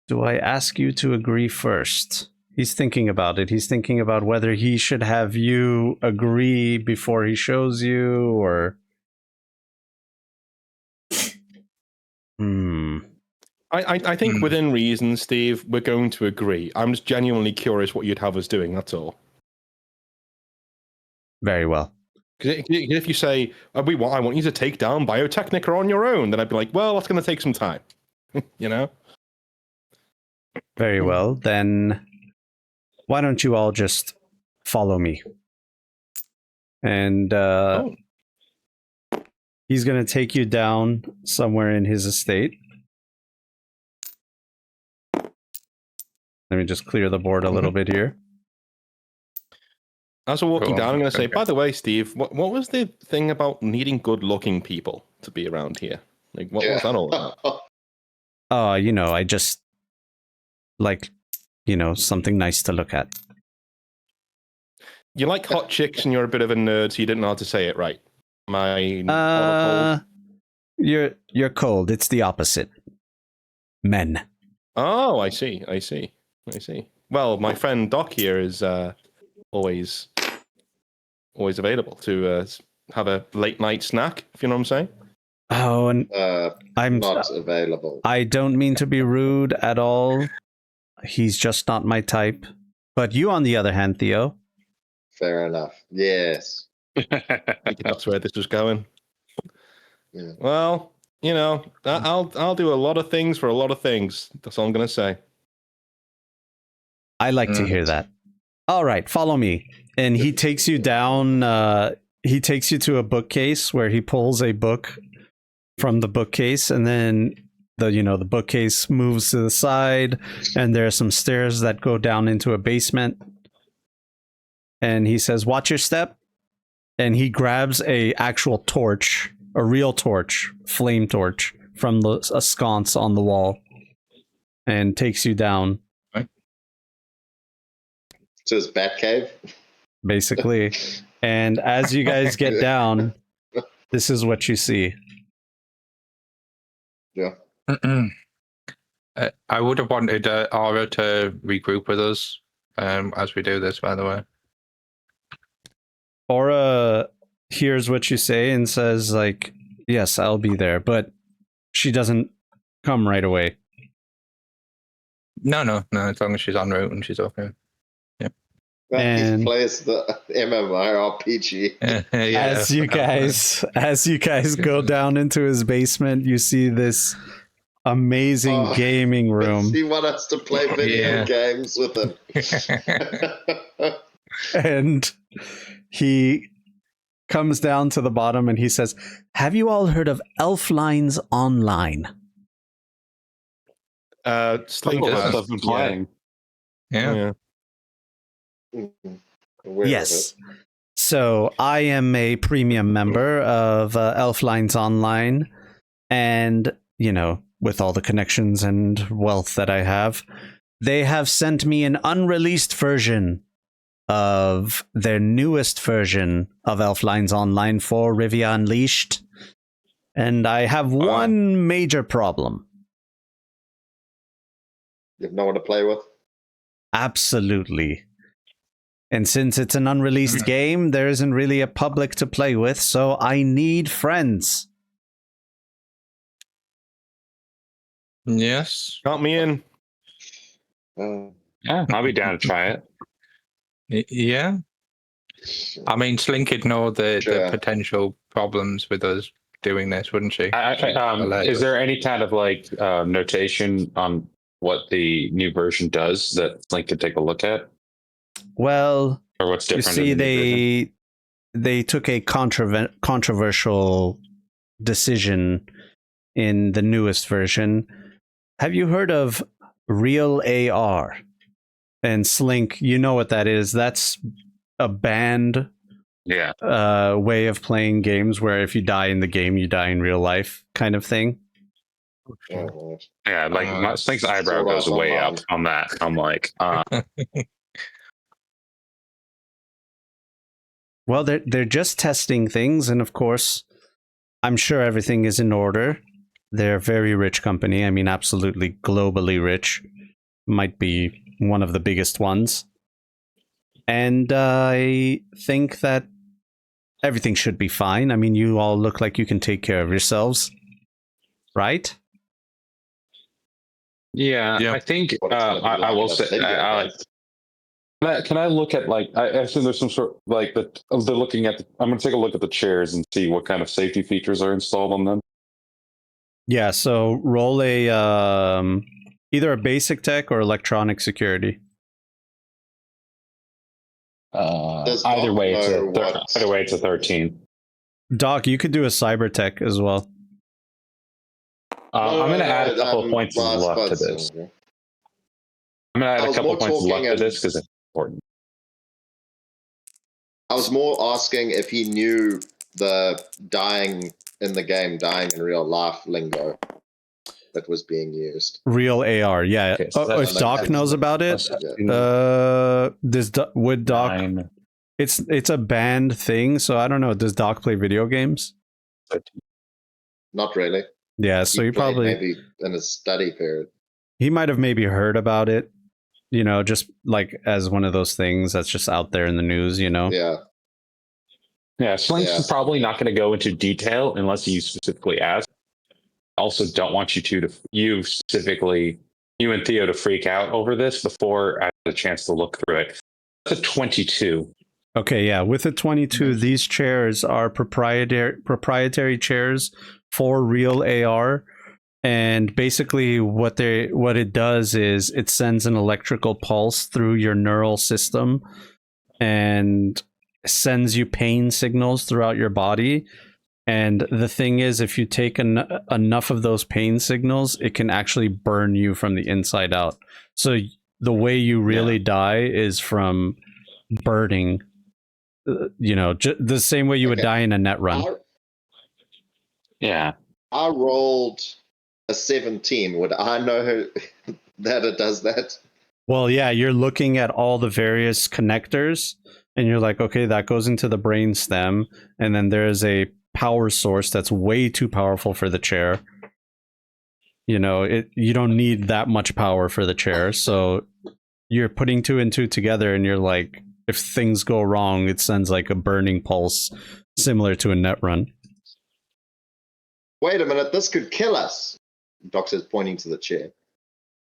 do I ask you to agree first? He's thinking about it. He's thinking about whether he should have you agree before he shows you, or... I think within reason, Steve, we're going to agree. I'm just genuinely curious what you'd have us doing, that's all. Very well. Because if you say, I want you to take down Biotechnica on your own, then I'd be like, well, that's going to take some time. You know? Very well. Then why don't you all just follow me? And he's going to take you down somewhere in his estate. Let me just clear the board a little bit here. As we're walking Cool. down, I'm going to say, Okay. by the way, Steve, what was the thing about needing good-looking people to be around here? Like, what was that all about? I just like, something nice to look at. You like hot chicks and you're a bit of a nerd, so you didn't know how to say it right. You're cold. It's the opposite. Men. Oh, I see. Well, my friend Doc here is always available to have a late night snack, if you know what I'm saying. Oh, and I'm not available. I don't mean to be rude at all. He's just not my type. But you, on the other hand, Theo. Fair enough. Yes. I think that's where this was going. Yeah. Well, I'll do a lot of things for a lot of things. That's all I'm gonna say. I like to hear that. All right, follow me. And he takes you down. He takes you to a bookcase where he pulls a book from the bookcase, and then the bookcase moves to the side, and there are some stairs that go down into a basement. And he says, "Watch your step." And he grabs a actual torch, a real torch, flame torch from a sconce on the wall, and takes you down. To his bat cave. Basically. And as you guys get down, this is what you see. Yeah. I would have wanted Aura to regroup with us as we do this, by the way. Aura hears what you say and says, like, yes, I'll be there, but she doesn't come right away. No, as long as she's en route and she's okay. And- He plays the MMORPG. Yeah. As you guys go down into his basement, you see this amazing gaming room. Does he want us to play video games with him? And he comes down to the bottom and he says, "Have you all heard of Elflines Online?" Slink I've been playing. Yeah. Aware of Yes. So I am a premium member of Elflines Online, and with all the connections and wealth that I have, they have sent me an unreleased version of their newest version of Elflines Online for Rivia Unleashed, and I have one major problem. You have no one to play with? Absolutely. And since it's an unreleased game, there isn't really a public to play with, so I need friends. Yes. Count me in. Yeah, I'll be down to try it. Yeah. I mean, Slink would know the Sure. potential problems with us doing this, wouldn't she? Is there any kind of like notation on what the new version does that Link could take a look at, Well, or what's you different? see, in the new version? they took a controversial decision in the newest version. Have you heard of Real AR? And Slink, you know what that is. That's a banned Yeah, way of playing games where if you die in the game, you die in real life kind of thing. yeah. Like Slink's eyebrow Sort goes of way online. up on that. I'm like, Well, they're just testing things, and of course, I'm sure everything is in order. They're a very rich company. I mean, absolutely globally rich. Might be one of the biggest ones. And I think that everything should be fine. I mean, you all look like you can take care of yourselves, right? yeah. Yeah. I think What it's gonna be I like will in a say. video game. Can I look at like I assume there's some sort like they're looking at. I'm going to take a look at the chairs and see what kind of safety features are installed on them. Yeah, so roll a either a basic tech or electronic security. Does Either Doc way, know what- it's a 13. Doc, you could do a cyber tech as well. I'm going to add a couple of points of well, I luck to suppose, this. I'm going to I add a was couple more points of luck talking to in- this because it's important. I was more asking if he knew the dying in the game, dying in real life lingo that was being used. Real AR, yeah. Okay, so that's If Doc like- knows about it, would Doc? 9, It's a banned thing, so I don't know. Does Doc play video games? 13. Not really. Yeah, so He he played probably maybe in his study period. he might have maybe heard about it. You know, just like as one of those things that's just out there in the news. You know. Yeah. Yeah, Slink's Yeah. probably not going to go into detail unless you specifically ask. I also don't want you and Theo to freak out over this before I had a chance to look through it. That's a 22. Okay, yeah. With the 22, these chairs are proprietary chairs for Real AR, and basically what it does is it sends an electrical pulse through your neural system and sends you pain signals throughout your body. And the thing is, if you take enough of those pain signals, it can actually burn you from the inside out. So the way you really die is from burning. You know, the same way you would Okay. die in a net run. Yeah. I rolled a 17. Would I know that it does that? Well, yeah, you're looking at all the various connectors, and you're like, okay, that goes into the brain stem, and then there's a power source that's way too powerful for the chair. You know, you don't need that much power for the chair, so you're putting two and two together, and you're like, if things go wrong, it sends like a burning pulse, similar to a net run. Wait a minute, this could kill us. Doc says, pointing to the chair.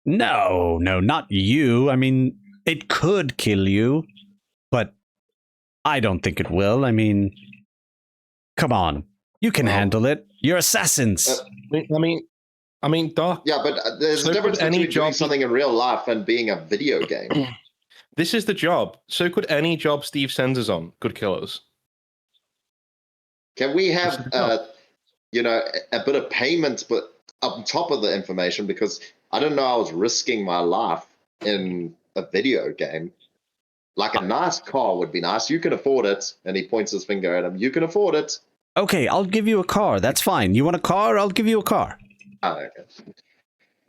No, not you. I mean, it could kill you, but I don't think it will. I mean, come on, you can handle it. You're assassins. I mean, Doc. Yeah, but there's So a difference could any between doing job- something in real life and being a video game. This is the job. So could any job Steve sends us on could kill us. Can we This is have, the job. a bit of payment, but on top of the information? Because I didn't know I was risking my life in a video game. Like a nice car would be nice. You can afford it. And he points his finger at him. You can afford it. Okay, I'll give you a car. That's fine. You want a car? I'll give you a car. Oh,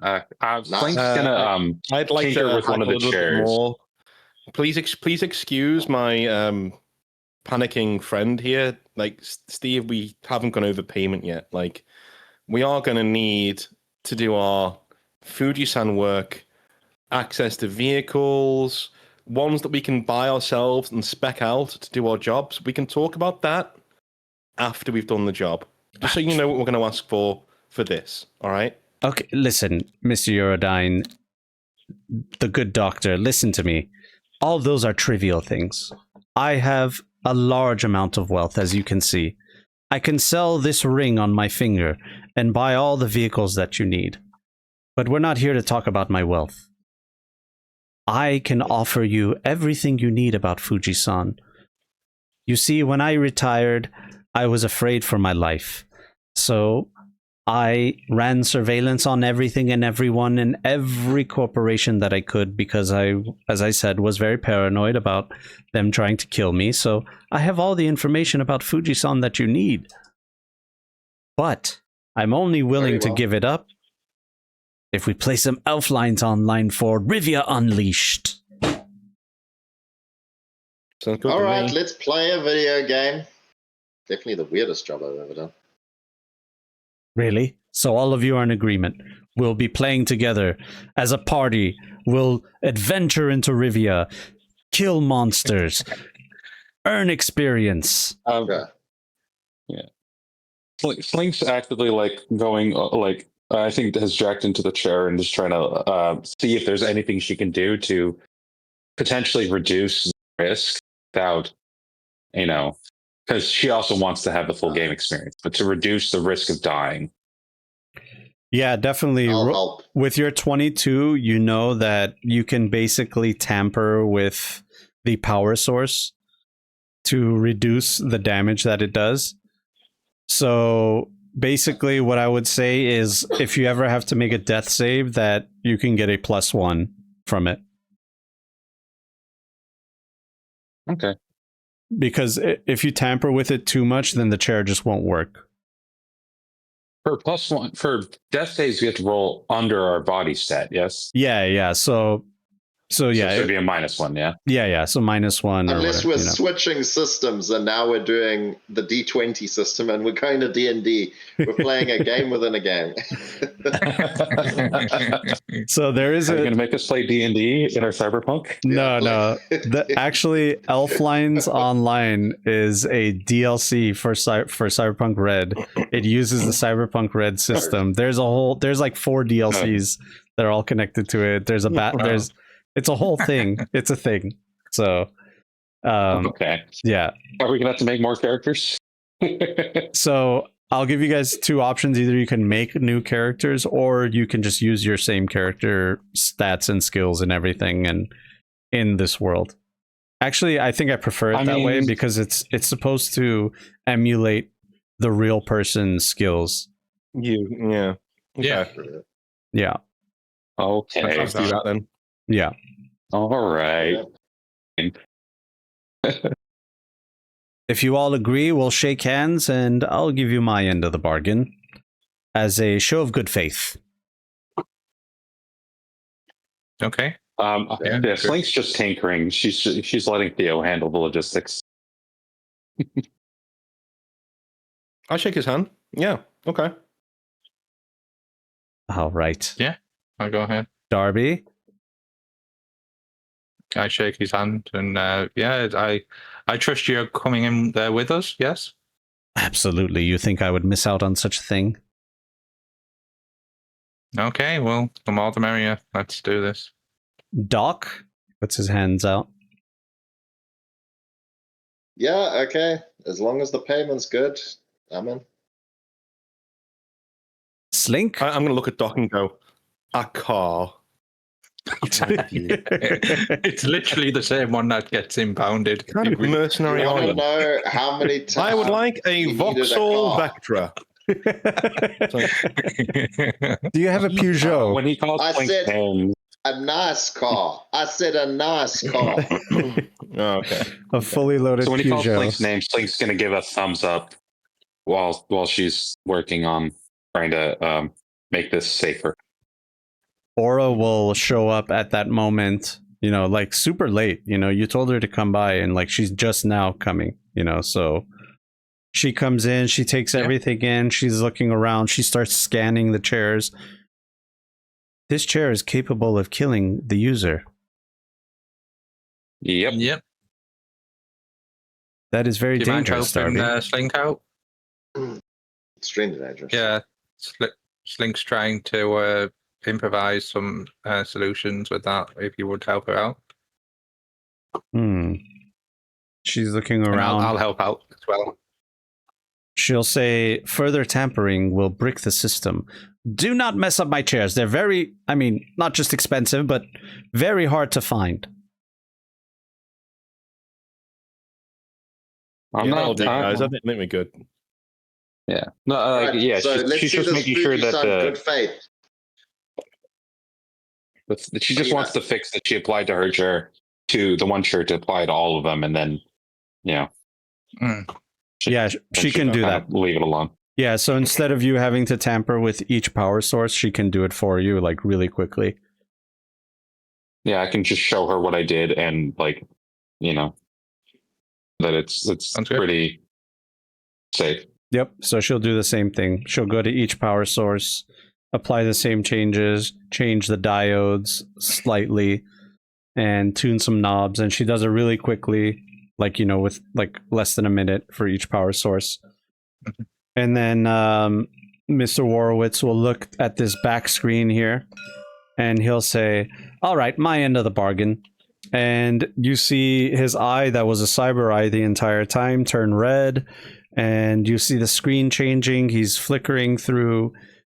okay. Slink's gonna I'd like tinker to with one of the a little bit chairs. more. Please excuse my panicking friend here. Like, Steve, we haven't gone over payment yet. Like, we are going to need to do our Fuji-san work, access to vehicles, ones that we can buy ourselves and spec out to do our jobs. We can talk about that after we've done the job. Just so you know what we're going to ask for this, all right? Okay, listen, Mr. Eurodyne, the good doctor, listen to me. All those are trivial things. I have a large amount of wealth, as you can see. I can sell this ring on my finger and buy all the vehicles that you need. But we're not here to talk about my wealth. I can offer you everything you need about Fuji-san. You see, when I retired, I was afraid for my life. So I ran surveillance on everything and everyone in every corporation that I could because I, as I said, was very paranoid about them trying to kill me. So I have all the information about Fuji-san that you need. But I'm only willing to give it up if we play some elf lines online for Rivia Unleashed. Sounds good All to right, me. let's play a video game. Definitely the weirdest job I've ever done. Really? So all of you are in agreement. We'll be playing together as a party. We'll adventure into Rivia, kill monsters, earn experience. Okay. Yeah. Slink's actively like going I think has jacked into the chair and just trying to see if there's anything she can do to potentially reduce risk without, because she also wants to have the full game experience, but to reduce the risk of dying. Yeah, definitely. I'll help. With your 22, you know that you can basically tamper with the power source to reduce the damage that it does. So basically what I would say is if you ever have to make a death save, that you can get a +1 from it. Okay. Because if you tamper with it too much, then the chair just won't work. For +1 for death saves, we have to roll under our body stat. Yes. Yeah. So yeah, So it should be a -1. Yeah. yeah. So -1. Unless or we're whatever, switching systems and now we're doing the D20 system and we're going to D&D. We're playing a game within a game. So there is Are you going to make us play D&D in our Cyberpunk? No. Actually, Elflines Online is a DLC for Cyberpunk Red. It uses the Cyberpunk Red system. There's like 4 DLCs that are all connected to it. There's it's a whole thing. It's a thing. So, Okay. yeah. Are we going to have to make more characters? So I'll give you guys 2 options. Either you can make new characters or you can just use your same character stats and skills and everything and in this world. Actually, I think I prefer it that way because it's supposed to emulate the real person's skills. Yeah. Okay. Yeah. Okay. Let's do that then. Yeah. All right. If you all agree, we'll shake hands and I'll give you my end of the bargain as a show of good faith. Okay. Yeah, Slink's just tinkering. She's letting Theo handle the logistics. I shake his hand. Yeah. Okay. All right. Yeah. I'll go ahead. Darby. I shake his hand, and I trust you're coming in there with us. Yes. Absolutely. You think I would miss out on such a thing? Okay. Well, the more the merrier. Let's do this. Doc puts his hands out. Yeah, okay. As long as the payment's good, I'm in. Slink. I'm going to look at Doc and go, a car. It's literally the same one that gets impounded. Kind of mercenary I want to island. know how many times. I would like a you needed a Vauxhall car. Vectra. Do you have a Peugeot? When he calls I Slink's said- name, A nice car. I said a nice car. Oh, okay. A fully loaded so when he calls Slink's Peugeot. name, Slink's going to give a thumbs up while she's working on trying to make this safer. Aura will show up at that moment, like super late. You told her to come by and like she's just now coming, so she comes in, she takes everything in, she's looking around, she starts scanning the chairs. This chair is capable of killing the user. Yep. Yep. That is very Do you mind dangerous, helping Darby. Slink out? Extremely dangerous. Yeah. Slink's trying to improvise some solutions with that. If you would help her out, She's looking and around. I'll help out as well. She'll say, further tampering will brick the system. Do not mess up my chairs. They're very, I mean, not just expensive, but very hard to find. I'm Yeah, not. that'll do, guys. I think we're good. Yeah. No. Right, Yeah. so let's She's see just this making sure Fuji-san that good faith. she just wants the fix that she applied to her chair to the one chair to apply to all of them, and then, you know. Yeah, she can do that. Leave it alone. Yeah, so instead of you having to tamper with each power source, she can do it for you, like, really quickly. Yeah, I can just show her what I did, and, like, you know, that it's pretty safe. Yep, so she'll do the same thing. She'll go to each power source, apply the same changes, change the diodes slightly, and tune some knobs, and she does it really quickly, like, you know, with, like, less than a minute for each power source. And then Mr. Warowitz will look at this back screen here, and he'll say, all right, my end of the bargain. And you see his eye, that was a cyber eye the entire time, turn red, and you see the screen changing. He's flickering through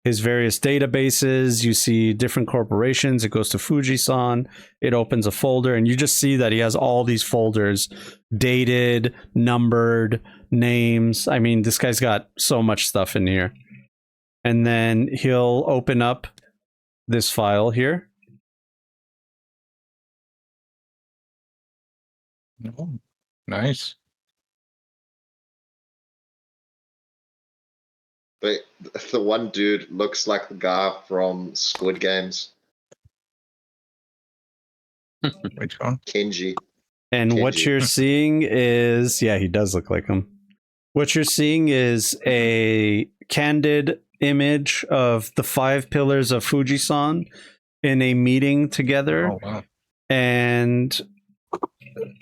his various databases. You see different corporations. It goes to Fuji-san. It opens a folder, and you just see that he has all these folders, dated, numbered, names. I mean, this guy's got so much stuff in here. And then he'll open up this file here. Oh, nice. The one dude looks like the guy from Squid Games, Which one? Kenji. And what Kenji. you're seeing is, yeah, he does look like him. What you're seeing is a candid image of the 5 pillars of Fuji-san in a meeting together. Oh, wow. And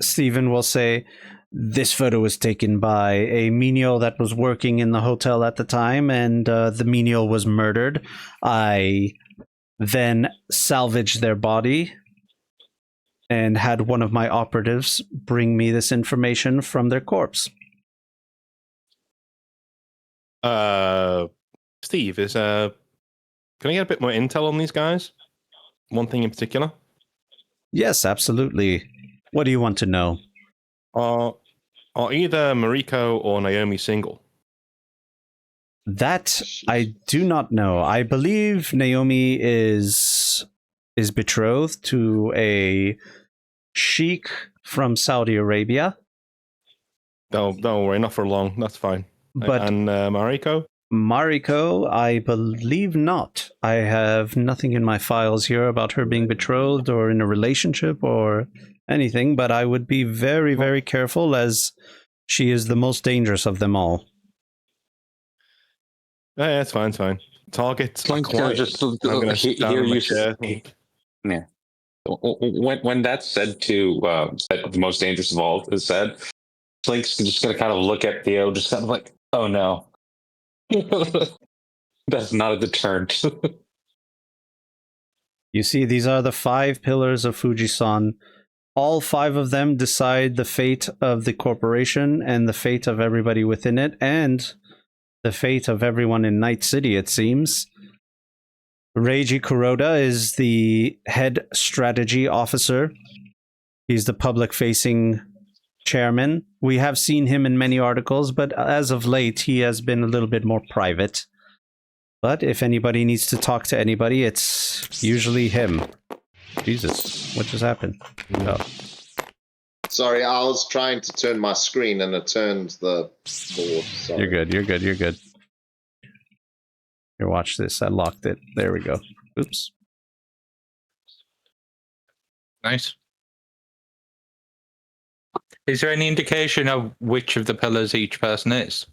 Stephen will say, this photo was taken by a menial that was working in the hotel at the time, and the menial was murdered. I then salvaged their body and had one of my operatives bring me this information from their corpse. Steve, can I get a bit more intel on these guys? One thing in particular? Yes, absolutely. What do you want to know? Are either Mariko or Naomi single? That I do not know. I believe Naomi is betrothed to a sheikh from Saudi Arabia. Don't worry, not for long. That's fine. But and Mariko? Mariko, I believe not. I have nothing in my files here about her being betrothed or in a relationship or anything, but I would be very, very careful, as she is the most dangerous of them all. Yeah, it's fine, it's fine. Target's quiet. Just I'm going to hear you. Yeah. When that's said to that the most dangerous of all is said, Slink's just going to kind of look at Theo, just kind of like, oh no. That's not a deterrent. You see, these are the 5 pillars of Fuji-san. All 5 of them decide the fate of the corporation and the fate of everybody within it, and the fate of everyone in Night City, it seems. Reiji Kuroda is the head strategy officer. He's the public-facing chairman. We have seen him in many articles, but as of late, he has been a little bit more private. But if anybody needs to talk to anybody, it's usually him. Jesus, what just happened? Oh. Sorry, I was trying to turn my screen and it turned the board. Sorry. You're good. Here, watch this. I locked it. There we go. Oops. Nice. Is there any indication of which of the pillars each person is?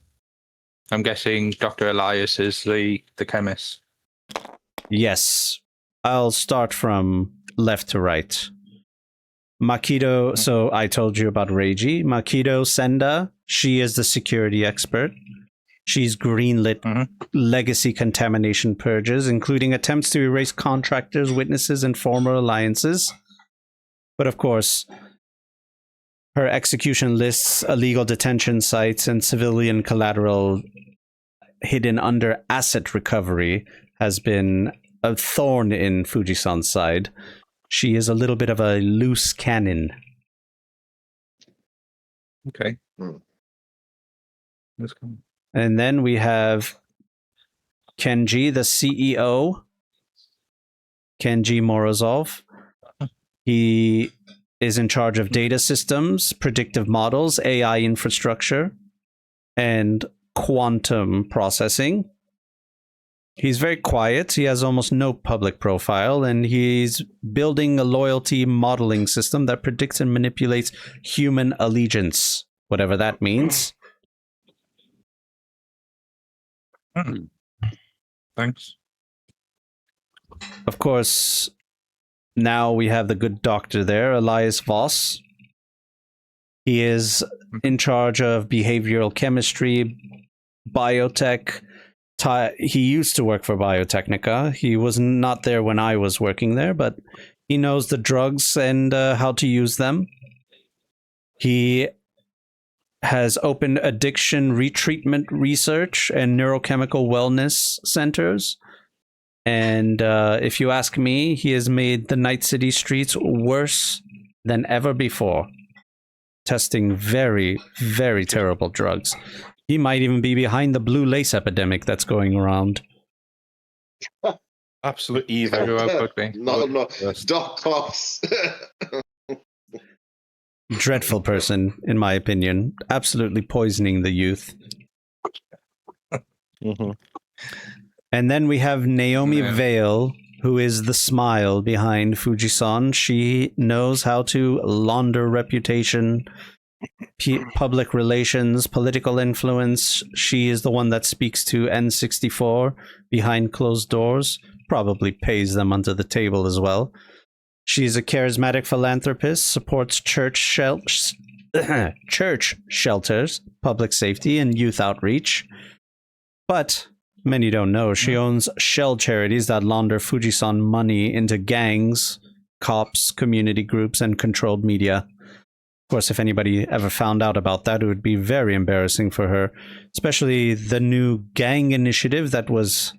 I'm guessing Dr. Elias is the chemist. Yes. I'll start from left to right. Makido, so I told you about Reiji. Makido Senda, she is the security expert. She's greenlit legacy contamination purges, including attempts to erase contractors, witnesses, and former alliances. But of course, her execution lists illegal detention sites and civilian collateral hidden under asset recovery has been a thorn in Fujisan's side. She is a little bit of a loose cannon. Okay. Hmm. That's cool. And then we have Kenji, the CEO. Kenji Morozov. He is in charge of data systems, predictive models, AI infrastructure, and quantum processing. He's very quiet. He has almost no public profile, and he's building a loyalty modeling system that predicts and manipulates human allegiance, whatever that means. Thanks. Of course, now we have the good doctor there, Elias Voss. He is in charge of behavioral chemistry, biotech. He used to work for Biotechnica. He was not there when I was working there, but he knows the drugs and how to use them. He has opened addiction retreatment research and neurochemical wellness centers. And if you ask me, he has made the Night City streets worse than ever before, testing very, very terrible drugs. He might even be behind the blue lace epidemic that's going around. Absolute evil. Very well could be. No, Doc Cops. Dreadful person, in my opinion. Absolutely poisoning the youth. Mm-hmm. And then we have Naomi Yeah. Vale, who is the smile behind Fujisan. She knows how to launder reputation, public relations, political influence. She is the one that speaks to N64 behind closed doors, probably pays them under the table as well. She's a charismatic philanthropist, supports church shelters, public safety, and youth outreach. But many don't know she owns shell charities that launder Fujisan money into gangs, cops, community groups, and controlled media. Of course, if anybody ever found out about that, it would be very embarrassing for her, especially the new gang initiative that was,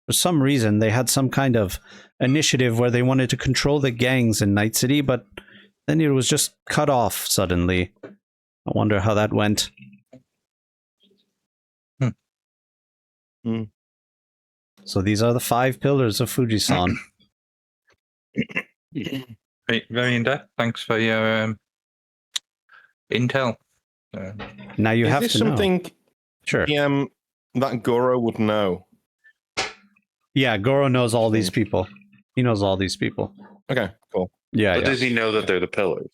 for some reason, they had some kind of initiative where they wanted to control the gangs in Night City, but then it was just cut off suddenly. I wonder how that went. So these are the 5 pillars of Fujisan. Very, very in depth. Thanks for your intel. Now you Is have this to know. something Sure. that Goro would know? Yeah, Goro knows all these people. He knows all these people. Okay, cool. Yeah, But does he know that they're the pillars?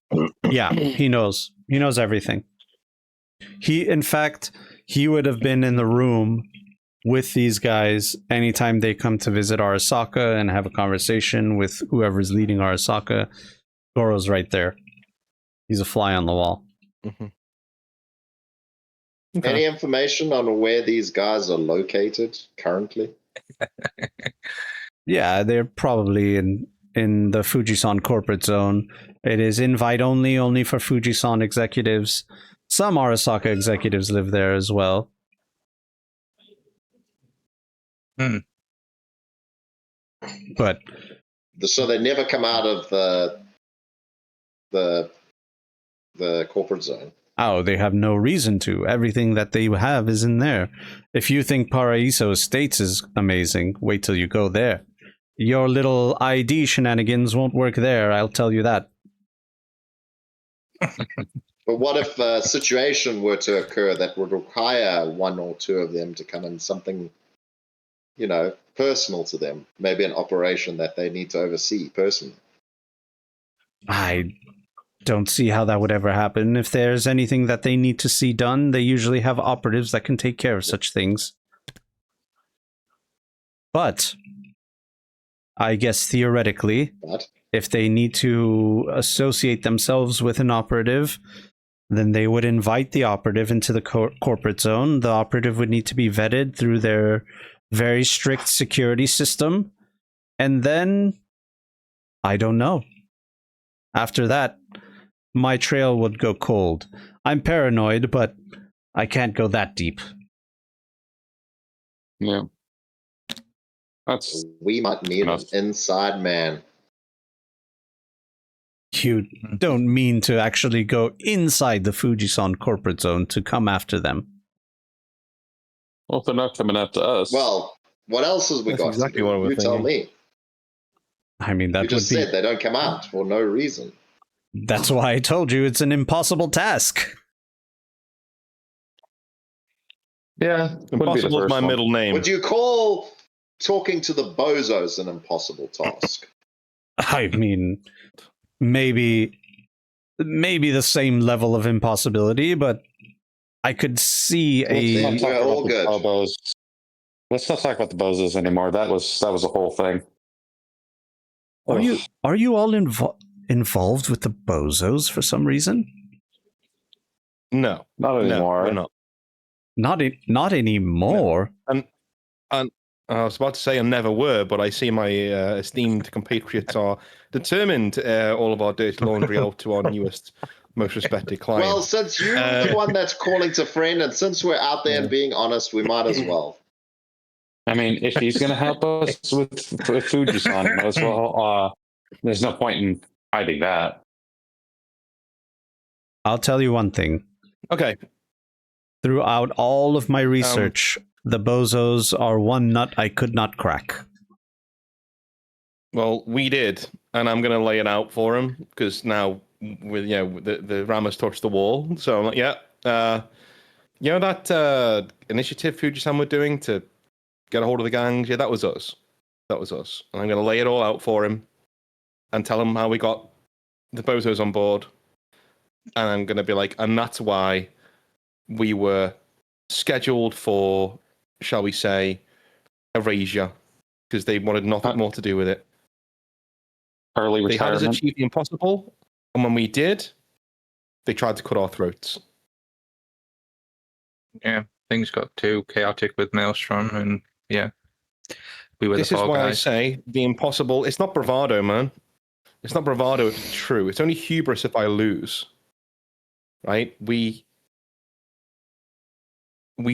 yeah. He knows. He knows everything. In fact, he would have been in the room with these guys anytime they come to visit Arasaka and have a conversation with whoever's leading Arasaka. Goro's right there. He's a fly on the wall. Mm-hmm. Any information on where these guys are located currently? Yeah, they're probably in the Fujisan corporate zone. It is invite only for Fujisan executives. Some Arasaka executives live there as well. But So they never come out of the corporate zone. oh, they have no reason to. Everything that they have is in there. If you think Paraiso Estates is amazing, wait till you go there. Your little ID shenanigans won't work there, I'll tell you that. But what if a situation were to occur that would require one or two of them to come in, something, personal to them, maybe an operation that they need to oversee personally? I don't see how that would ever happen. If there's anything that they need to see done, they usually have operatives that can take care of such things. But I guess theoretically, But if they need to associate themselves with an operative, then they would invite the operative into the corporate zone. The operative would need to be vetted through their very strict security system. And then, I don't know. After that, my trail would go cold. I'm paranoid, but I can't go that deep. Yeah. That's We might need an enough. inside man. You don't mean to actually go inside the Fujisan corporate zone to come after them. Well, if they're not coming after us. Well, what else has we That's got exactly to do? what we're You tell thinking. me. I mean, that You just would be... said they don't come out for no reason. That's why I told you it's an impossible task. yeah, would be the Impossible is first my one. middle name. Would you call talking to the bozos an impossible task? I mean, maybe the same level of impossibility, but I could see Then a... we're all good. Bozos. Let's not talk about the bozos anymore. That was a whole thing. Are you all involved with the bozos for some reason? No, Not anymore. we're not. Not anymore. I was about to say I never were, but I see my esteemed compatriots are determined all of our dirty laundry out to our newest, most respected client. Well, since you're the one that's calling to friend, and since we're out there and being honest, we might as well. I mean, if he's going to help us with Fujisan, might as well. There's no point in hiding that. I'll tell you one thing. Okay, Throughout all of my research, the bozos are one nut I could not crack. well, we did, and I'm going to lay it out for him because now with the ram has touched the wall. So I'm like, that initiative Fujisan were doing to get a hold of the gangs. Yeah, that was us. That was us. And I'm going to lay it all out for him and tell him how we got the bozos on board. And I'm going to be like, and that's why we were scheduled for, shall we say, erasure, because they wanted nothing more to do with it. Early They had us retirement. achieve the impossible, and when we did, they tried to cut our throats. Yeah, things got too chaotic with Maelstrom, and yeah, we were This the is fall why I guys. say the impossible. It's not bravado, man. It's not bravado if it's true. It's only hubris if I lose. Right? We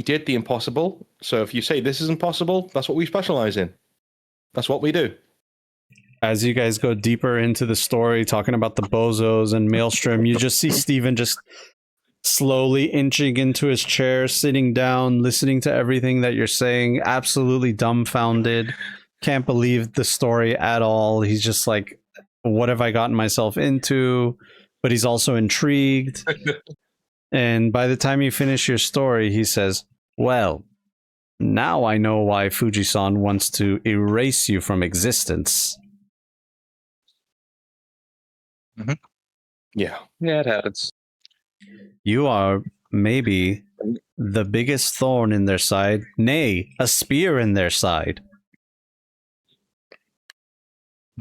did the impossible. So if you say this is impossible, that's what we specialize in. That's what we do. As you guys go deeper into the story, talking about the bozos and Maelstrom, you just see Steven just slowly inching into his chair, sitting down, listening to everything that you're saying, absolutely dumbfounded, can't believe the story at all. He's just like, what have I gotten myself into? But he's also intrigued. And by the time you finish your story, he says, well, now I know why Fujisan wants to erase you from existence. Yeah. Yeah, it happens. You are maybe the biggest thorn in their side, nay, a spear in their side.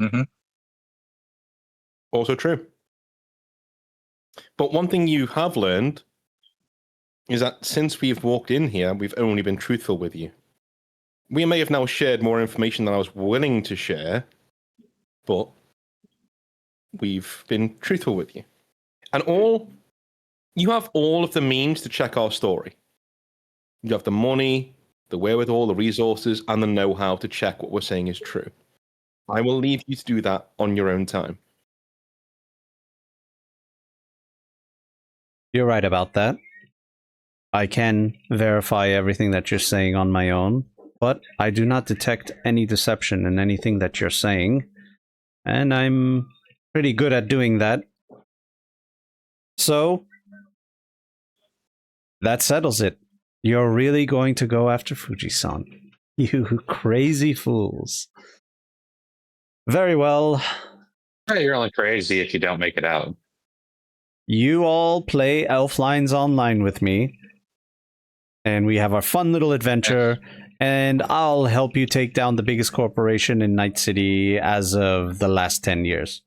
Mm-hmm. Also true. But one thing you have learned is that since we've walked in here, we've only been truthful with you. We may have now shared more information than I was willing to share, but we've been truthful with you. And you have all of the means to check our story. You have the money, the wherewithal, the resources, and the know-how to check what we're saying is true. I will leave you to do that on your own time. You're right about that. I can verify everything that you're saying on my own, but I do not detect any deception in anything that you're saying, and I'm pretty good at doing that. So, that settles it. You're really going to go after Fujisan. You crazy fools. Very well. Hey, you're only crazy if you don't make it out. You all play Elf Lines Online with me, and we have our fun little adventure, and I'll help you take down the biggest corporation in Night City as of the last 10 years.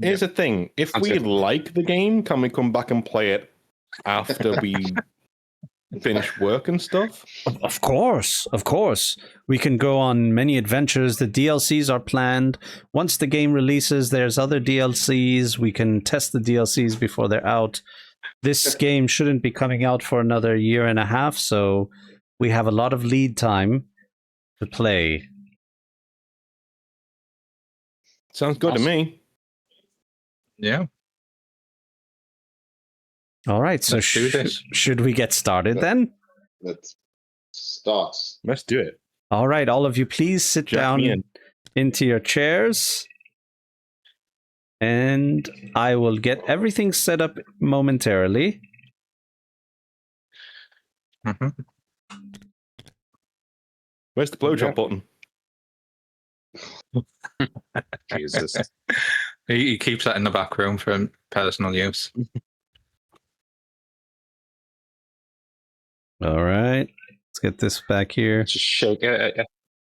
Here's the thing: if Sounds we good. like the game, can we come back and play it after we finish work and stuff? Of course, of course. We can go on many adventures. The DLCs are planned. Once the game releases, there's other DLCs. We can test the DLCs before they're out. This game shouldn't be coming out for another year and a half, so we have a lot of lead time to play. Sounds good to me. Yeah. All right, so Let's do this. should we get started then? Let's start. Let's do it. All right, all of you, please sit Jack me down into your chairs. And I will get everything set up momentarily. Mhm. Where's the blowjob button? Jesus. He keeps that in the back room for personal use. All right, let's get this back here. Just shake.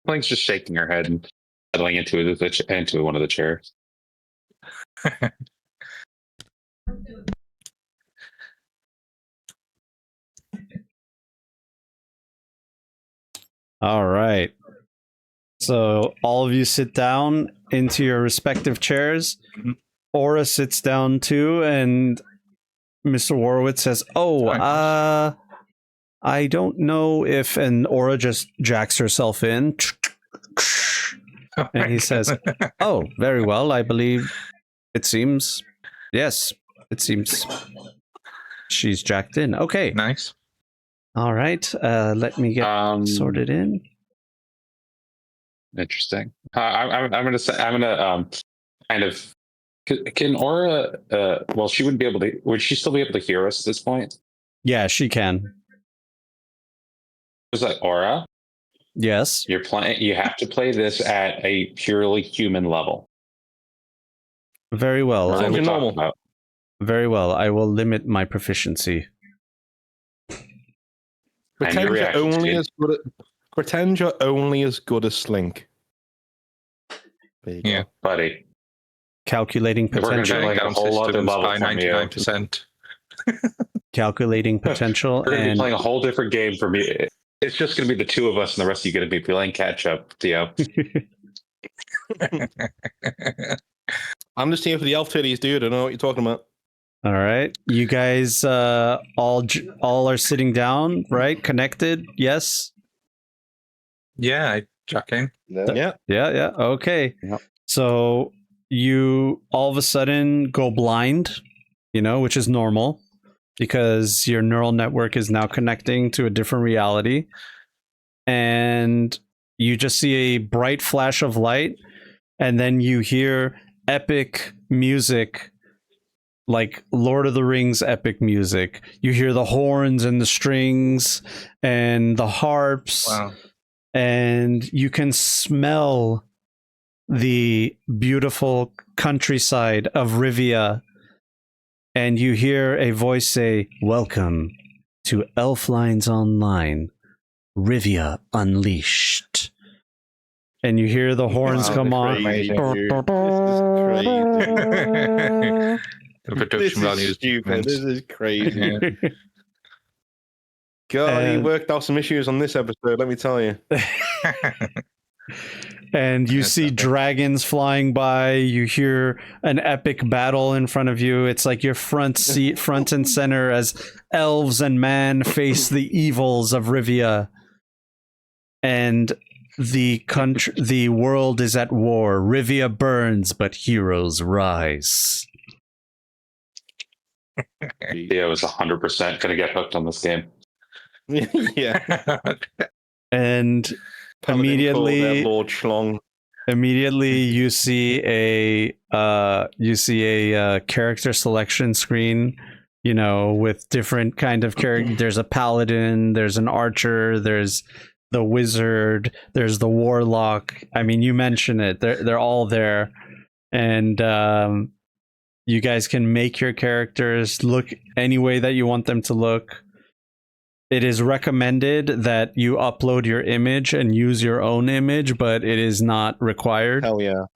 Blank's just shaking her head and settling into one of the chairs. All right. So all of you sit down into your respective chairs. Mhm. Aura sits down too, and Mr. Warwitz says, "Oh, I don't know if," and Aura just jacks herself in. And he says, "Oh, very well. I believe it seems. Yes, it seems she's jacked in. Okay. Nice. All right. Let me get sorted in. Interesting. I'm gonna say kind of. Can Aura? Well, she wouldn't be able to. Would she still be able to hear us at this point? Yeah, she can. Was that Aura? Yes. You're playing. You have to play this at a purely human level. Very well. That's I what we will, talked normal. about. very well. I will limit my proficiency. And Pretend your you're reaction only speed. as good. Pretend you're only as good as Slink. There you Yeah. go. Buddy. Calculating We're gonna potential. get like a Down whole other systems level by from you. 99%. Calculating potential. We're gonna be And playing a whole different game from you. It's just gonna be the two of us, and the rest of you gonna be playing catch up, Theo. I'm just here for the elf titties, dude. I don't know what you're talking about. all right. You guys all are sitting down, right? Connected? Yes. Yeah, I jack in. No? Yeah. Yeah. Okay. Yep. So you all of a sudden go blind, which is normal because your neural network is now connecting to a different reality. And you just see a bright flash of light, and then you hear epic music, like Lord of the Rings epic music. You hear the horns and the strings and the harps. Wow. And you can smell the beautiful countryside of Rivia, and you hear a voice say, "Welcome to Elf Lines Online, Rivia Unleashed." And you hear the horns come on. Crazy, Amazing. dude. This is crazy. The This production value is is stupid. This is crazy. Yeah. God, he And- worked out some issues on this episode, let me tell you. And you That's see epic. dragons flying by. You hear an epic battle in front of you. It's like your front and center as elves and man face the evils of Rivia. And the world is at war. Rivia burns, but heroes rise. Theo is 100% gonna get hooked on this game. Yeah. And Paladin called immediately, Lord Schlong. you see a character selection screen, with different kind of character. There's a paladin, there's an archer, there's the wizard, there's the warlock. I mean, you mention it. They're all there, and you guys can make your characters look any way that you want them to look. It is recommended that you upload your image and use your own image, but it is not required. Hell yeah.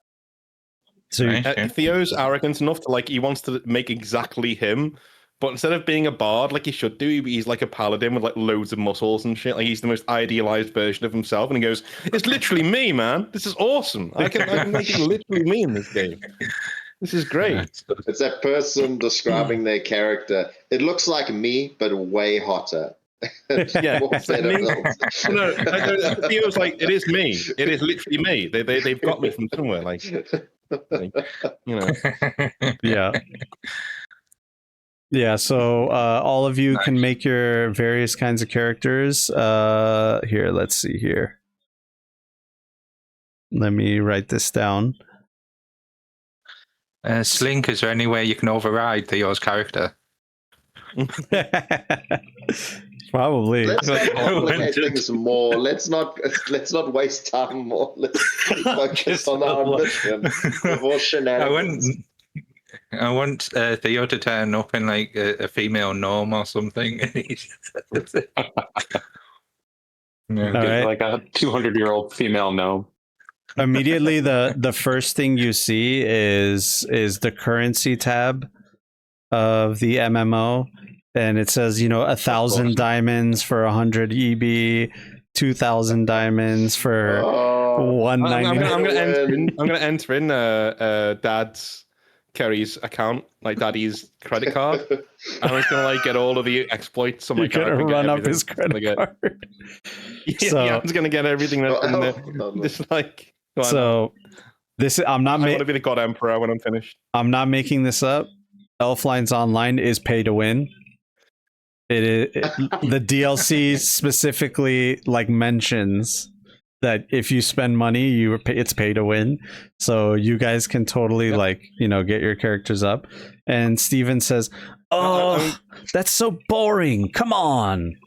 So Nice, yeah. Theo's arrogant enough to he wants to make exactly him, but instead of being a bard like he should do, he's like a paladin with like loads of muscles and shit. Like he's the most idealized version of himself, and he goes, "It's literally me, man. This is awesome. I can make it literally me in this game. This is great." It's that person describing their character. It looks like me, but way hotter. Yeah, More it's like better me. built. No, Theo's like, it is me. It is literally me. They've got me from somewhere. Like you know. yeah. Yeah, so all of you can make your various kinds of characters. Here, let's see here. Let me write this down. Slink, is there any way you can override Theo's character? Probably. Let's not complicate things more. Let's not waste time more. Let's focus on our mission before shenanigans. I want Theo to turn up in like a female gnome or something. All right. Like a 200-year-old female gnome. Immediately the first thing you see is the currency tab of the MMO, and it says 1,000 diamonds for 100 EB, 2,000 diamonds for 199. I'm gonna enter in Dad's Kerry's account, like Daddy's credit card. I'm just gonna get all of the exploits. You're gonna run up his credit card. Yeah, I'm just gonna get everything that's in there. Just so this is, I'm not. I want to be the God Emperor when I'm finished. I'm not making this up. Elflines Online is pay to win. The DLC specifically mentions that if you spend money, it's pay to win. So you guys can totally get your characters up. And Steven says, "Oh, that's so boring. Come on."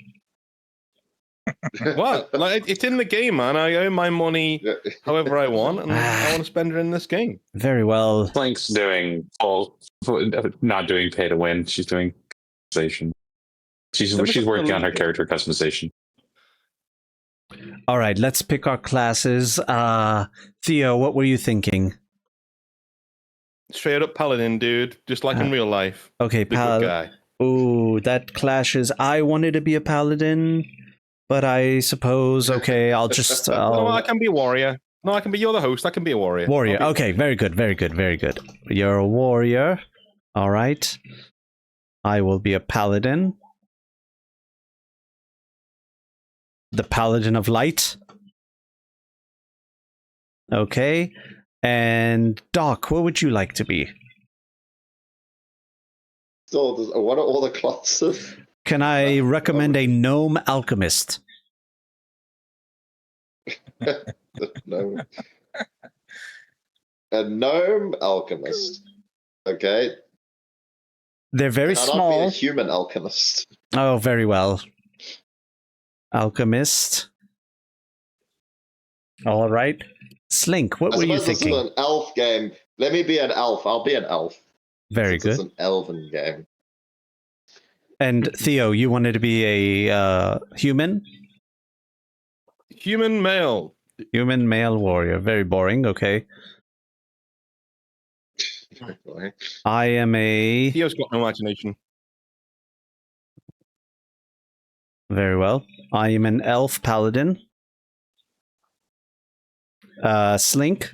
What? It's in the game, man. I earn my money however I want, and I want to spend it in this game. Very well. Flank's doing not doing pay to win. She's doing customization. She's working on her character customization. All right, let's pick our classes. Theo, what were you thinking? Straight up paladin, dude, just like in real life. Okay, guy. Ooh, that clashes. I wanted to be a paladin. But I suppose, okay, I'll just... No, I can be a warrior. No, I can be... You're the host. I can be a warrior. Warrior. Okay, very good, very good, very good. You're a warrior. All right. I will be a paladin. The Paladin of Light. Okay. And Doc, what would you like to be? So, what are all the classes? Can I recommend a gnome alchemist? No. A gnome alchemist. Okay. They're very Cannot small. be a human alchemist. Oh, very well. Alchemist. All right. Slink, what were you thinking? This is an elf game. Let me be an elf. I'll be an elf. Very good. It's an elven game. And Theo, you wanted to be a human? Human male. Human male warrior. Very boring. Okay. I am a... Theo's got no imagination. Very well. I am an elf paladin. Slink.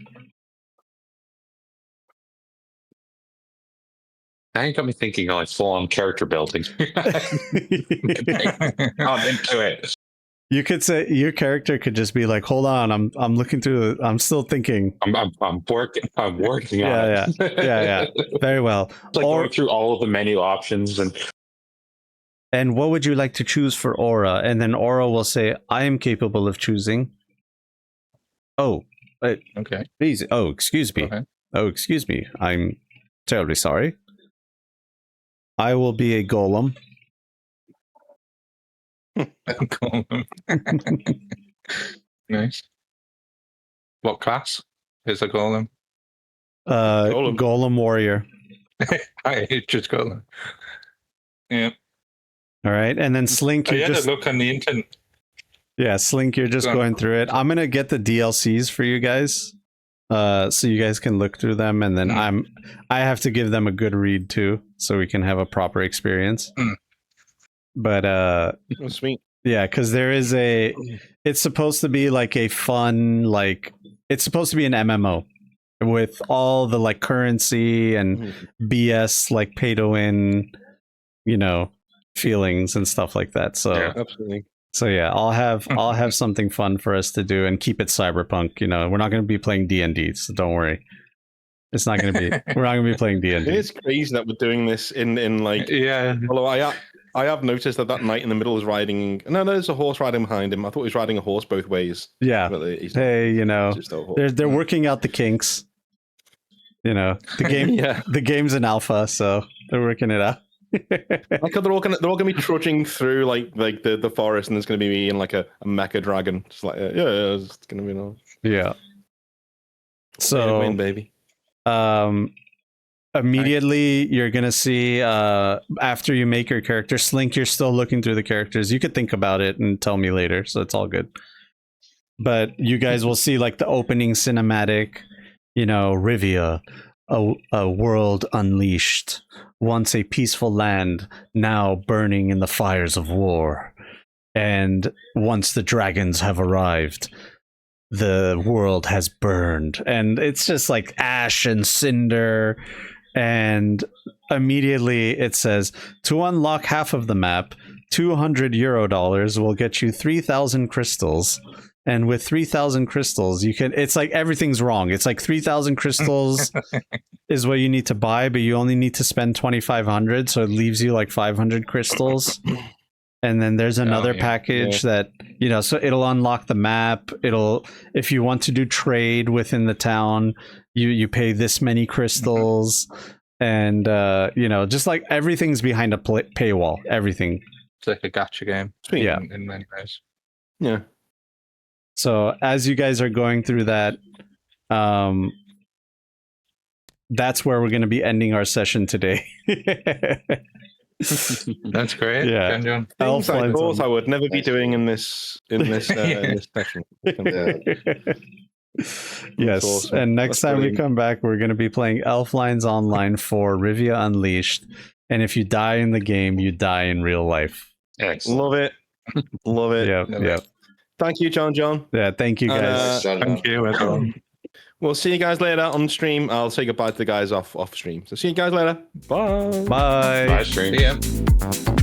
Now you got me thinking full-on character building. I'm into it. You could say your character could just be like, "Hold on, I'm looking through. I'm still thinking. I'm working. I'm working on it. Yeah. Very well. Going through all of the menu options and what would you like to choose for Aura? And then Aura will say, "I am capable of choosing." Oh, okay. Easy. Oh, excuse me. Okay. Oh, excuse me. I'm terribly sorry. I will be a golem. Nice. What class is a golem? Golem warrior. I just golem. Yeah. All right, and then Slink, I you're had just a look on the internet. yeah, Slink, you're just Go on. going through it. I'm gonna get the DLCs for you guys, so you guys can look through them, and then I have to give them a good read too, so we can have a proper experience. But Oh, sweet. yeah, because there is it's supposed to be like a fun, like it's supposed to be an MMO with all the like currency and BS like pay to win, feelings and stuff like that. So Yeah. Absolutely. so yeah, I'll have something fun for us to do and keep it cyberpunk. We're not going to be playing D&D, so don't worry. It's not going to be. We're not going to be playing It D&D. is crazy that we're doing this in like. Yeah. Although I have noticed that knight in the middle is riding. No, there's a horse riding behind him. I thought he was riding a horse both ways. Yeah. But he's not. Hey, It's just a horse. they're working out the kinks. The game. Yeah. The game's an alpha, so they're working it out. Like they're all gonna be trudging through like the forest, and there's gonna be me and like a mecha dragon. Just like it's gonna be nice. Yeah. So win, baby. Immediately you're gonna see after you make your character, Slink, you're still looking through the characters. You could think about it and tell me later, so it's all good. But you guys will see like the opening cinematic, Rivia, a world unleashed, once a peaceful land, now burning in the fires of war. And once the dragons have arrived, the world has burned. And it's just like ash and cinder. And immediately it says, to unlock half of the map, $200 will get you 3,000 crystals. And with 3,000 crystals, it's like everything's wrong. It's like 3,000 crystals is what you need to buy, but you only need to spend 2,500. So it leaves you like 500 crystals. And then there's another package that, so it'll unlock the map. If you want to do trade within the town, you pay this many crystals. And, just like everything's behind a paywall, everything. It's like a gacha game. Sweet. Yeah. In many ways. Yeah. So as you guys are going through that, that's where we're going to be ending our session today. That's great. Yeah. John. Things I thought I would never be doing in this session. Yes, awesome. and next That's time we brilliant. come back, we're going to be playing Elf Lines Online for Rivia Unleashed. And if you die in the game, you die in real life. Excellent. Love it. Love it. Yeah. Thank you, John. Yeah, thank you guys. Thank you, everyone. We'll see you guys later on stream. I'll say goodbye to the guys off stream. So see you guys later. Bye. Bye. Bye, stream. See ya.